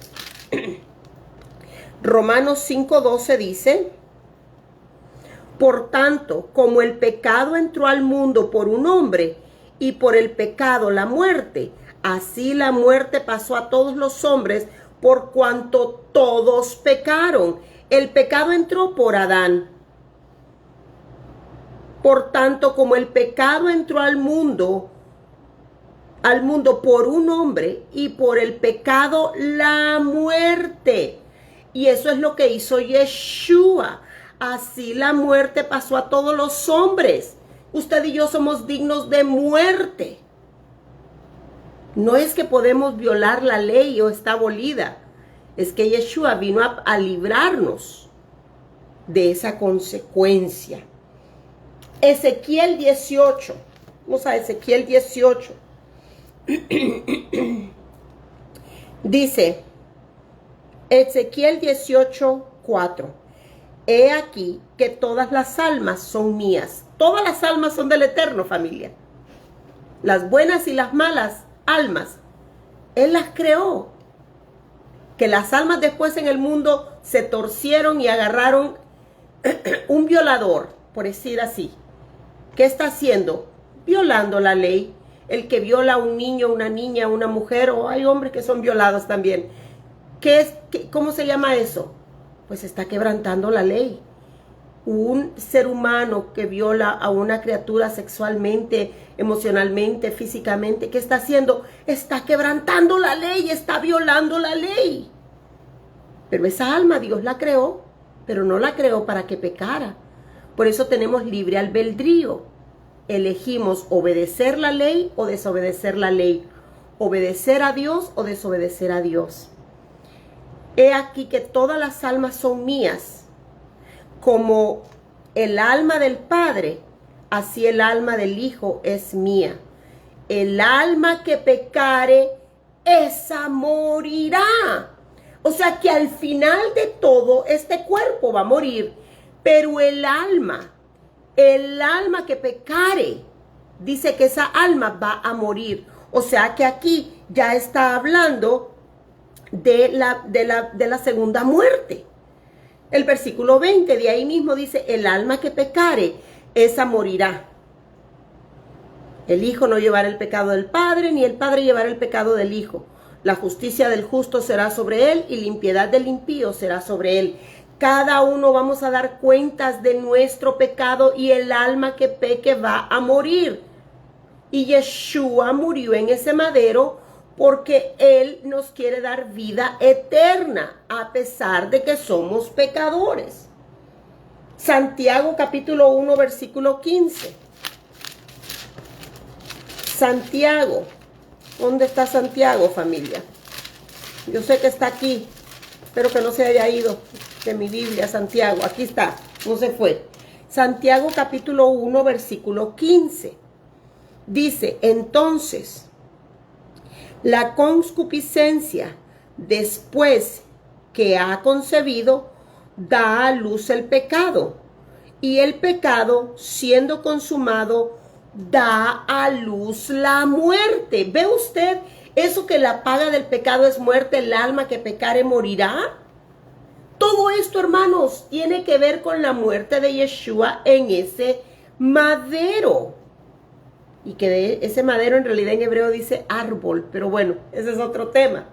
Romanos 5:12 dice: por tanto, como el pecado entró al mundo por un hombre, y por el pecado la muerte, así la muerte pasó a todos los hombres, por cuanto todos pecaron. El pecado entró por Adán. Por tanto, como el pecado entró al mundo por un hombre, y por el pecado la muerte. Y eso es lo que hizo Yeshua. Así la muerte pasó a todos los hombres. Usted y yo somos dignos de muerte. No es que podemos violar la ley o está abolida. Es que Yeshua vino a librarnos de esa consecuencia. Ezequiel 18. Vamos a Ezequiel 18. Dice, Ezequiel 18:4. He aquí que todas las almas son mías. Todas las almas son del Eterno, familia. Las buenas y las malas almas. Él las creó. Que las almas después en el mundo se torcieron y agarraron un violador, por decir así. ¿Qué está haciendo? Violando la ley. El que viola a un niño, una niña, una mujer, o hay hombres que son violados también. ¿Cómo se llama eso? Pues está quebrantando la ley. Un ser humano que viola a una criatura sexualmente, emocionalmente, físicamente, ¿qué está haciendo? Está quebrantando la ley, está violando la ley. Pero esa alma Dios la creó, pero no la creó para que pecara. Por eso tenemos libre albedrío. Elegimos obedecer la ley o desobedecer la ley. Obedecer a Dios o desobedecer a Dios. He aquí que todas las almas son mías. Como el alma del Padre, así el alma del Hijo es mía. El alma que pecare, esa morirá. O sea que al final de todo, este cuerpo va a morir. Pero el alma que pecare, dice que esa alma va a morir. O sea que aquí ya está hablando de la segunda muerte. El versículo 20 de ahí mismo dice, el alma que pecare, esa morirá. El Hijo no llevará el pecado del Padre, ni el Padre llevará el pecado del Hijo. La justicia del justo será sobre él, y la impiedad del impío será sobre él. Cada uno vamos a dar cuentas de nuestro pecado, y el alma que peque va a morir. Y Yeshua murió en ese madero porque Él nos quiere dar vida eterna, a pesar de que somos pecadores. Santiago capítulo 1, versículo 15. Santiago. ¿Dónde está Santiago, familia? Yo sé que está aquí. Espero que no se haya ido de mi Biblia, Santiago. Aquí está, no se fue. Santiago capítulo 1, versículo 15. Dice, entonces, la concupiscencia, después que ha concebido, da a luz el pecado. Y el pecado, siendo consumado, da a luz la muerte. ¿Ve usted eso que la paga del pecado es muerte? El alma que pecare morirá. Todo esto, hermanos, tiene que ver con la muerte de Yeshua en ese madero. Y que de ese madero en realidad en hebreo dice árbol, pero bueno, ese es otro tema.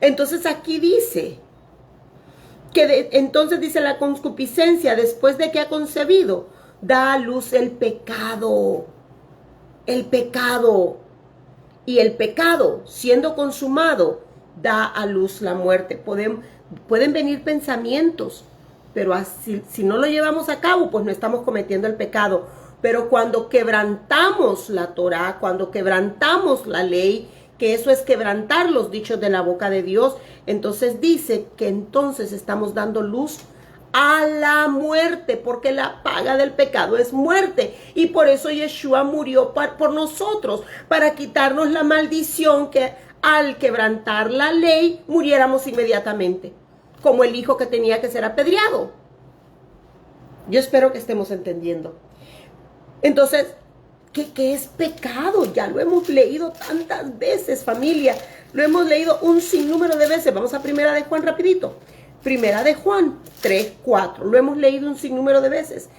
Entonces aquí dice que entonces dice la concupiscencia, después de que ha concebido, da a luz el pecado. El pecado. Y el pecado, siendo consumado, da a luz la muerte. Pueden venir pensamientos, pero así, si no lo llevamos a cabo, pues no estamos cometiendo el pecado. Pero cuando quebrantamos la Torá, cuando quebrantamos la ley, que eso es quebrantar los dichos de la boca de Dios, entonces dice que entonces estamos dando luz a la muerte. muerte, porque la paga del pecado es muerte. Y por eso Yeshua murió por nosotros, para quitarnos la maldición que al quebrantar la ley muriéramos inmediatamente, como el hijo que tenía que ser apedreado. Yo espero que estemos entendiendo. Entonces, ¿qué es pecado? Ya lo hemos leído tantas veces, familia. Lo hemos leído un sinnúmero de veces. Vamos a Primera de Juan rapidito. Primera de Juan 3:4. Lo hemos leído un sinnúmero de veces.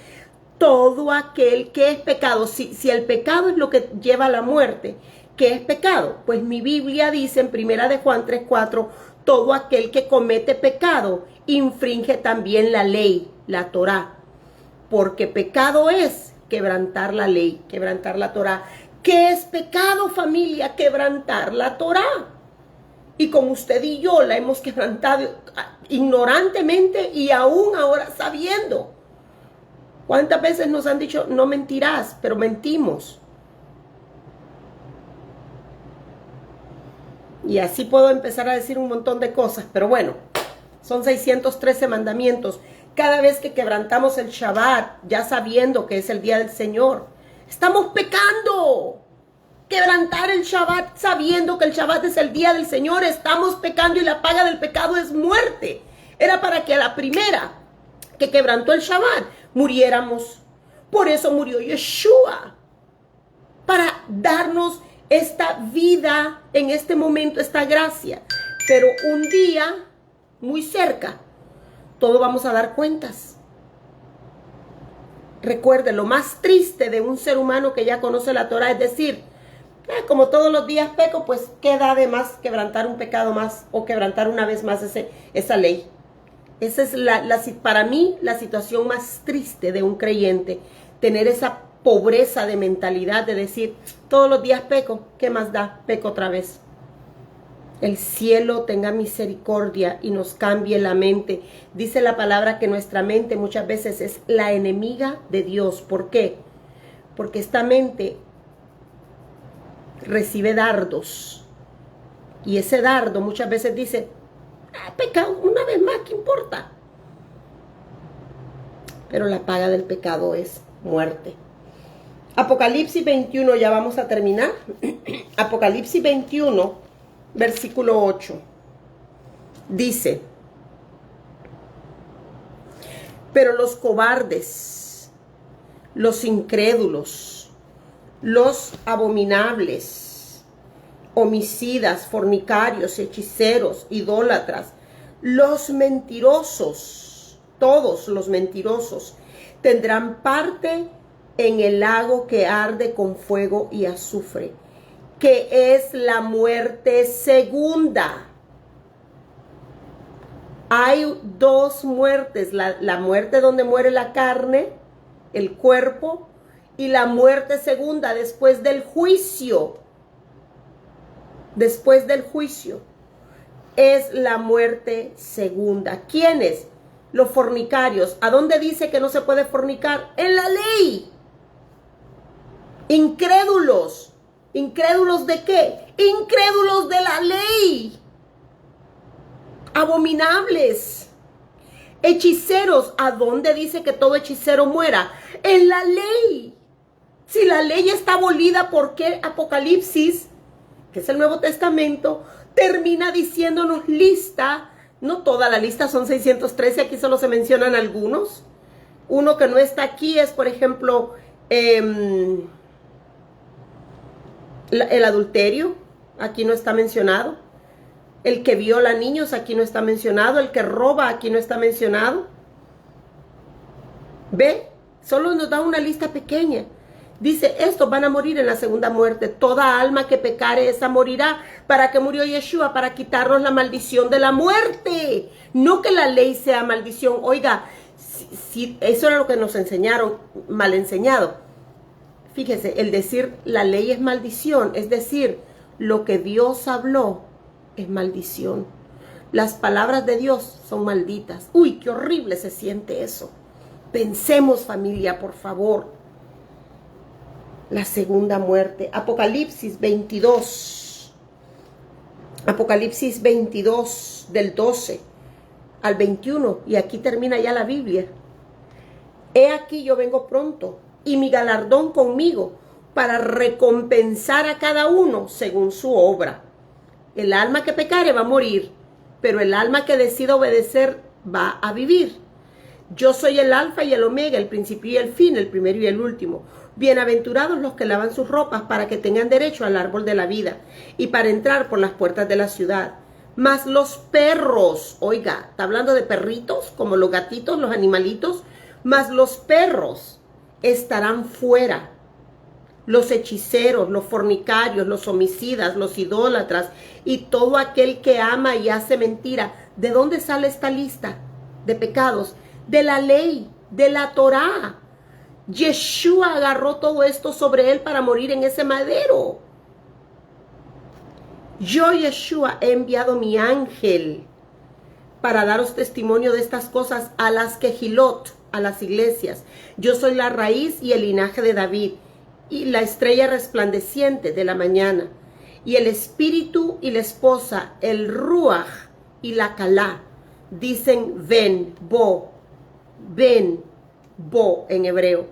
Todo aquel que es pecado, si el pecado es lo que lleva a la muerte, ¿qué es pecado? Pues mi Biblia dice en Primera de Juan 3:4, todo aquel que comete pecado infringe también la ley, la Torá. Porque pecado es quebrantar la ley, quebrantar la Torá. ¿Qué es pecado, familia? Quebrantar la Torá. Y como usted y yo la hemos quebrantado ignorantemente y aún ahora sabiendo. ¿Cuántas veces nos han dicho no mentirás? Pero mentimos. Y así puedo empezar a decir un montón de cosas. Pero bueno, son 613 mandamientos. Cada vez que quebrantamos el Shabbat, ya sabiendo que es el día del Señor, estamos pecando. Quebrantar el Shabbat sabiendo que el Shabbat es el día del Señor, estamos pecando y la paga del pecado es muerte. Era para que a la primera que quebrantó el Shabbat muriéramos. Por eso murió Yeshua, para darnos esta vida en este momento, esta gracia. Pero un día, muy cerca, todos vamos a dar cuentas. Recuerde, lo más triste de un ser humano que ya conoce la Torah es decir, como todos los días peco, pues ¿qué da de más quebrantar un pecado más o quebrantar una vez más esa ley? Esa es para mí la situación más triste de un creyente, tener esa pobreza de mentalidad de decir, todos los días peco, ¿qué más da? Peco otra vez. El cielo tenga misericordia y nos cambie la mente. Dice la palabra que nuestra mente muchas veces es la enemiga de Dios. ¿Por qué? Porque esta mente recibe dardos. Y ese dardo muchas veces dice, pecado una vez más, ¿qué importa? Pero la paga del pecado es muerte. Apocalipsis 21, ya vamos a terminar. Apocalipsis 21, versículo 8. Dice, pero los cobardes, los incrédulos, los abominables, homicidas, fornicarios, hechiceros, idólatras, los mentirosos, todos los mentirosos, tendrán parte en el lago que arde con fuego y azufre, que es la muerte segunda. Hay dos muertes, la muerte donde muere la carne, el cuerpo, y la muerte segunda después del juicio. Después del juicio es la muerte segunda. ¿Quiénes? Los fornicarios. ¿A dónde dice que no se puede fornicar? En la ley. Incrédulos. ¿Incrédulos de qué? Incrédulos de la ley. Abominables. Hechiceros. ¿A dónde dice que todo hechicero muera? En la ley. Si la ley está abolida, ¿por qué Apocalipsis, que es el Nuevo Testamento, termina diciéndonos lista? No toda la lista, son 613, aquí solo se mencionan algunos. Uno que no está aquí es, por ejemplo, el adulterio, aquí no está mencionado. El que viola niños, aquí no está mencionado. El que roba, aquí no está mencionado. ¿Ve? Solo nos da una lista pequeña. Dice, estos van a morir en la segunda muerte. Toda alma que pecare, esa morirá. ¿Para qué murió Yeshua? Para quitarnos la maldición de la muerte. No que la ley sea maldición. Oiga, si eso era lo que nos enseñaron, mal enseñado. Fíjese, el decir la ley es maldición, es decir, lo que Dios habló es maldición. Las palabras de Dios son malditas. Uy, qué horrible se siente eso. Pensemos, familia, por favor. La segunda muerte. Apocalipsis 22. Apocalipsis 22, del 12 al 21. Y aquí termina ya la Biblia. He aquí yo vengo pronto, y mi galardón conmigo, para recompensar a cada uno según su obra. El alma que pecare va a morir, pero el alma que decida obedecer va a vivir. Yo soy el alfa y el omega, el principio y el fin, el primero y el último. Bienaventurados los que lavan sus ropas para que tengan derecho al árbol de la vida y para entrar por las puertas de la ciudad. Mas los perros, oiga, está hablando de perritos, como los gatitos, los animalitos, mas los perros estarán fuera. Los hechiceros, los fornicarios, los homicidas, los idólatras y todo aquel que ama y hace mentira. ¿De dónde sale esta lista de pecados? De la ley, de la Torá. Yeshua agarró todo esto sobre él para morir en ese madero. Yo, Yeshua, he enviado mi ángel para daros testimonio de estas cosas a las quejilot, a las iglesias. Yo soy la raíz y el linaje de David, y la estrella resplandeciente de la mañana, y el espíritu y la esposa, el ruach y la calá, dicen ven, bo en hebreo.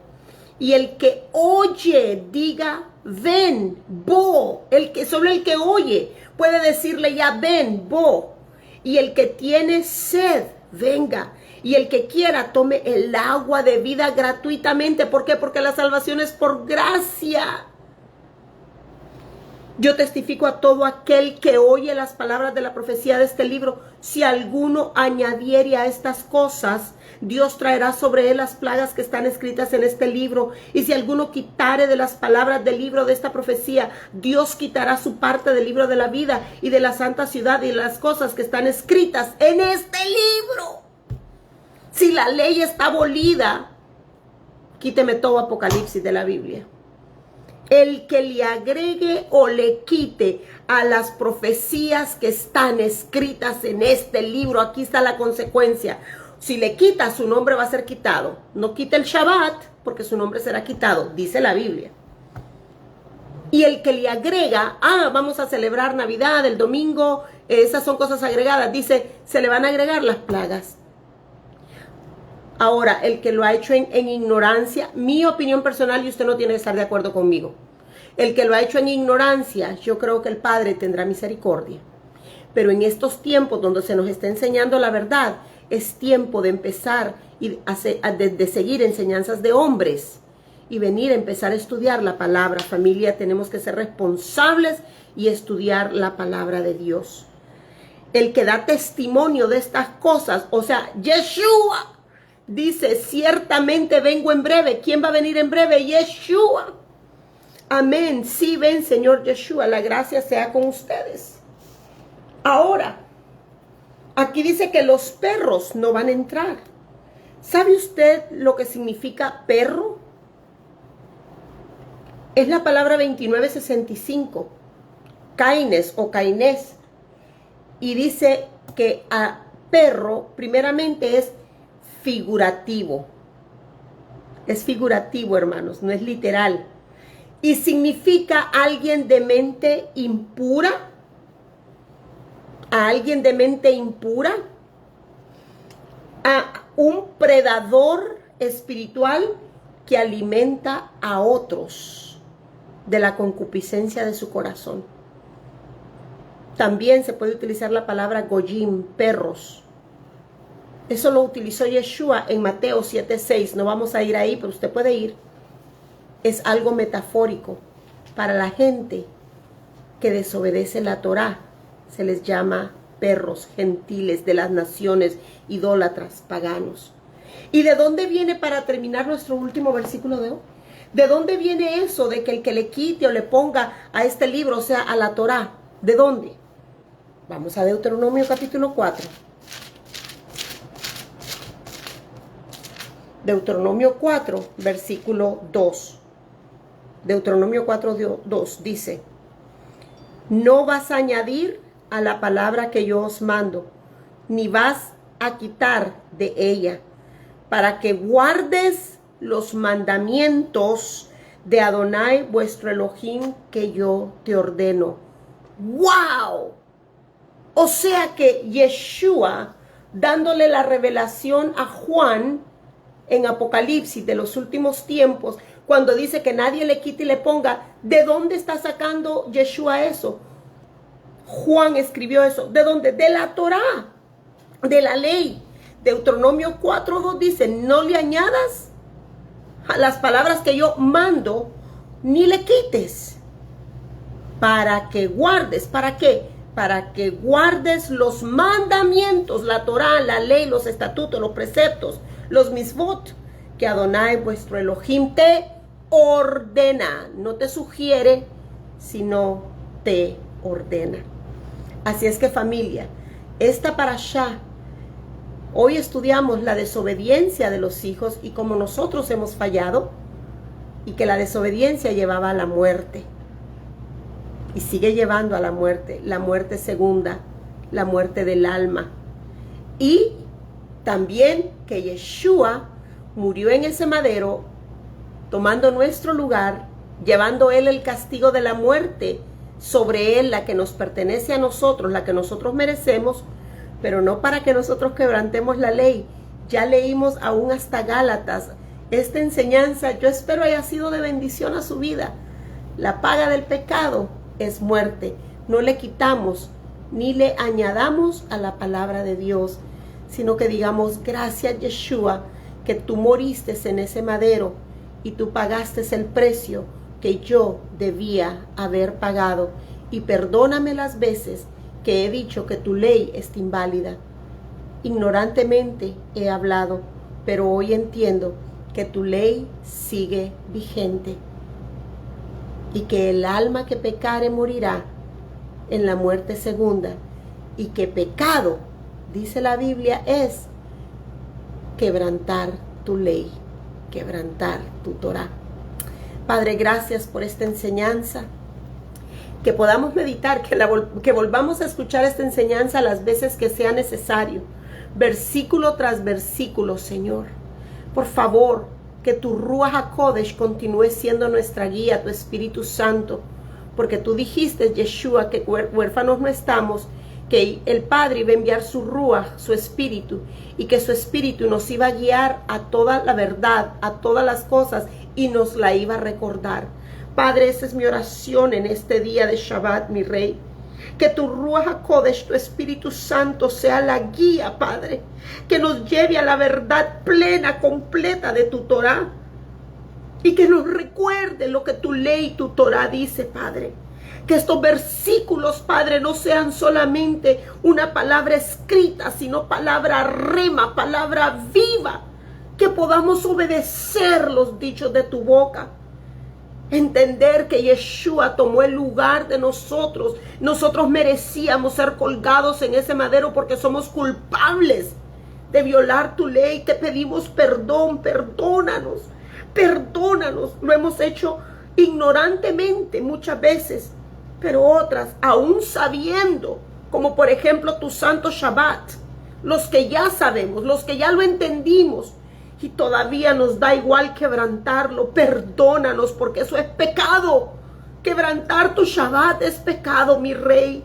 Y el que oye, diga ven, bo. Solo el que oye puede decirle ya ven, bo. Y el que tiene sed, venga. Y el que quiera, tome el agua de vida gratuitamente. ¿Por qué? Porque la salvación es por gracia. Yo testifico a todo aquel que oye las palabras de la profecía de este libro. Si alguno añadiere a estas cosas, Dios traerá sobre él las plagas que están escritas en este libro. Y si alguno quitare de las palabras del libro de esta profecía, Dios quitará su parte del libro de la vida y de la santa ciudad y de las cosas que están escritas en este libro. Si la ley está abolida, quíteme todo Apocalipsis de la Biblia. El que le agregue o le quite a las profecías que están escritas en este libro, aquí está la consecuencia. Si le quita, su nombre va a ser quitado. No quite el Shabbat, porque su nombre será quitado, dice la Biblia. Y el que le agrega, vamos a celebrar Navidad el domingo, esas son cosas agregadas, dice, se le van a agregar las plagas. Ahora, el que lo ha hecho en ignorancia, mi opinión personal, y usted no tiene que estar de acuerdo conmigo. El que lo ha hecho en ignorancia, yo creo que el Padre tendrá misericordia. Pero en estos tiempos donde se nos está enseñando la verdad, es tiempo de empezar y de seguir enseñanzas de hombres y venir a empezar a estudiar la palabra. Familia, tenemos que ser responsables y estudiar la palabra de Dios. El que da testimonio de estas cosas, o sea, Yeshua, dice, ciertamente vengo en breve. ¿Quién va a venir en breve? Yeshua. Amén. Sí, ven, Señor Yeshua. La gracia sea con ustedes. Ahora, aquí dice que los perros no van a entrar. ¿Sabe usted lo que significa perro? Es la palabra 2965. Caines o cainés. Y dice que a perro, primeramente, es figurativo. Es figurativo, hermanos, no es literal. Y significa alguien de mente impura. A alguien de mente impura. A un predador espiritual que alimenta a otros de la concupiscencia de su corazón. También se puede utilizar la palabra goyim, perros. Eso lo utilizó Yeshua en Mateo 7:6. No vamos a ir ahí, pero usted puede ir. Es algo metafórico para la gente que desobedece la Torá. Se les llama perros gentiles de las naciones idólatras, paganos. ¿Y de dónde viene, para terminar nuestro último versículo de hoy? ¿De dónde viene eso de que el que le quite o le ponga a este libro, o sea, a la Torá? ¿De dónde? Vamos a Deuteronomio capítulo 4. Deuteronomio 4, versículo 2. Deuteronomio 4, 2 dice: no vas a añadir a la palabra que yo os mando, ni vas a quitar de ella, para que guardes los mandamientos de Adonai vuestro Elohim que yo te ordeno. ¡Wow! O sea que Yeshua, dándole la revelación a Juan, en Apocalipsis de los últimos tiempos, cuando dice que nadie le quite y le ponga, ¿de dónde está sacando Yeshua eso? Juan escribió eso. ¿De dónde? De la Torá, de la ley. Deuteronomio 4:2 dice, no le añadas a las palabras que yo mando, ni le quites. Para que guardes, ¿para qué? Para que guardes los mandamientos, la Torá, la ley, los estatutos, los preceptos, los misvot, que Adonai vuestro Elohim te ordena. No te sugiere, sino te ordena. Así es que, familia, esta parashá, hoy estudiamos la desobediencia de los hijos y cómo nosotros hemos fallado y que la desobediencia llevaba a la muerte y sigue llevando a la muerte segunda, la muerte del alma. Y también que Yeshua murió en ese madero tomando nuestro lugar, llevando él el castigo de la muerte sobre él, la que nos pertenece a nosotros, la que nosotros merecemos, pero no para que nosotros quebrantemos la ley. Ya leímos aún hasta Gálatas. Esta enseñanza yo espero haya sido de bendición a su vida. La paga del pecado es muerte. No le quitamos ni le añadamos a la palabra de Dios, sino que digamos, gracias Yeshua, que tú moriste en ese madero y tú pagaste el precio que yo debía haber pagado. Y perdóname las veces que he dicho que tu ley está inválida. Ignorantemente he hablado, pero hoy entiendo que tu ley sigue vigente y que el alma que pecare morirá en la muerte segunda, y que pecado, dice la Biblia, es quebrantar tu ley, quebrantar tu Torá. Padre, gracias por esta enseñanza, que podamos meditar, que volvamos a escuchar esta enseñanza las veces que sea necesario, versículo tras versículo, Señor. Por favor, que tu Ruach HaKodesh continúe siendo nuestra guía, tu Espíritu Santo, porque tú dijiste, Yeshua, que huérfanos no estamos, que el Padre iba a enviar su Ruach, su Espíritu, y que su Espíritu nos iba a guiar a toda la verdad, a todas las cosas, y nos la iba a recordar. Padre, esa es mi oración en este día de Shabbat, mi Rey. Que tu Ruach HaKodesh, tu Espíritu Santo, sea la guía, Padre, que nos lleve a la verdad plena, completa de tu Torá, y que nos recuerde lo que tu ley, tu Torá dice, Padre. Que estos versículos, Padre, no sean solamente una palabra escrita, sino palabra rema, palabra viva, que podamos obedecer los dichos de tu boca. Entender que Yeshua tomó el lugar de nosotros. Nosotros merecíamos ser colgados en ese madero porque somos culpables de violar tu ley. Te pedimos perdón, perdónanos, perdónanos. Lo hemos hecho ignorantemente muchas veces, pero otras aún sabiendo, como por ejemplo tu santo Shabbat. Los que ya sabemos, los que ya lo entendimos, y todavía nos da igual quebrantarlo. Perdónanos, porque eso es pecado. Quebrantar tu Shabbat es pecado, mi Rey.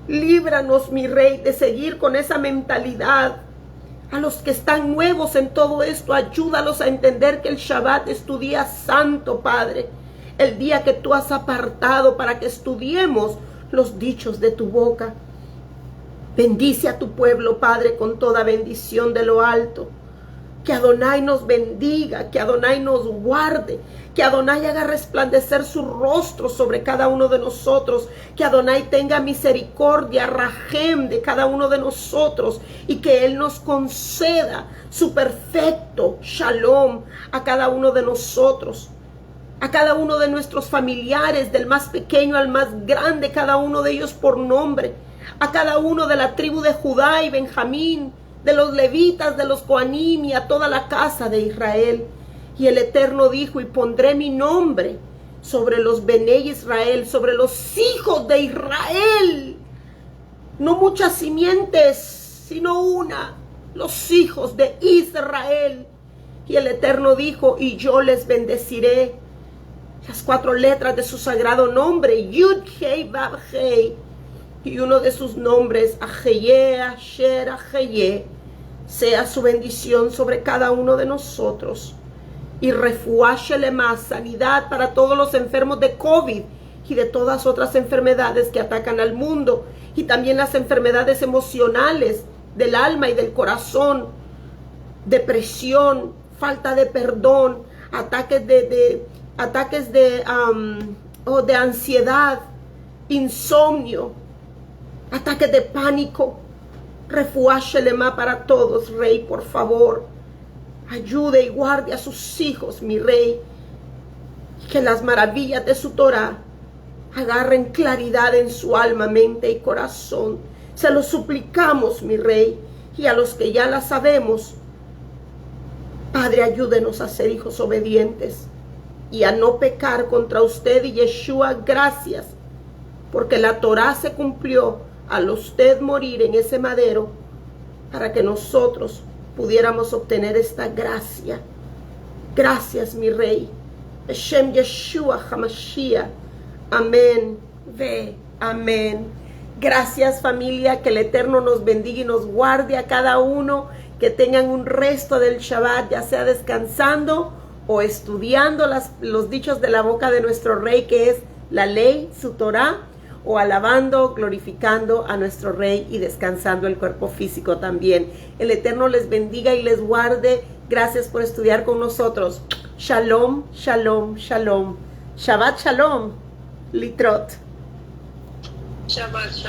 Líbranos, mi Rey, de seguir con esa mentalidad. A los que están nuevos en todo esto, ayúdalos a entender que el Shabbat es tu día santo, Padre. El día que tú has apartado para que estudiemos los dichos de tu boca. Bendice a tu pueblo, Padre, con toda bendición de lo alto. Que Adonai nos bendiga, que Adonai nos guarde, que Adonai haga resplandecer su rostro sobre cada uno de nosotros, que Adonai tenga misericordia, rajem, de cada uno de nosotros, y que Él nos conceda su perfecto shalom a cada uno de nosotros, a cada uno de nuestros familiares, del más pequeño al más grande, cada uno de ellos por nombre, a cada uno de la tribu de Judá y Benjamín, de los levitas, de los coanim y a toda la casa de Israel. Y el Eterno dijo, y pondré mi nombre sobre los Bené Israel, sobre los hijos de Israel. No muchas simientes, sino una, los hijos de Israel. Y el Eterno dijo, y yo les bendeciré. Las 4 letras de su sagrado nombre, Yud Hei Vav Hei. Y uno de sus nombres, Ajeye, Asher, Ajeye, sea su bendición sobre cada uno de nosotros. Y refuáshele más sanidad para todos los enfermos de COVID y de todas otras enfermedades que atacan al mundo, y también las enfermedades emocionales del alma y del corazón, depresión, falta de perdón, ataques de ansiedad, insomnio, ataques de pánico. Refuáshele más para todos, Rey, por favor. Ayude y guarde a sus hijos, mi Rey. Que las maravillas de su Torah agarren claridad en su alma, mente y corazón. Se lo suplicamos, mi Rey. Y a los que ya la sabemos, Padre, ayúdenos a ser hijos obedientes y a no pecar contra usted y Yeshua. Gracias, porque la Torah se cumplió al usted morir en ese madero para que nosotros pudiéramos obtener esta gracia. Gracias, mi Rey. Beshem Yeshua HaMashiach. Amén. Ve. Amén. Gracias, familia. Que el Eterno nos bendiga y nos guarde a cada uno. Que tengan un resto del Shabbat, ya sea descansando o estudiando los dichos de la boca de nuestro Rey, que es la ley, su Torah, o alabando, glorificando a nuestro Rey y descansando el cuerpo físico también. El Eterno les bendiga y les guarde. Gracias por estudiar con nosotros. Shalom, shalom, shalom. Shabbat shalom. Litrot. Shabbat shalom.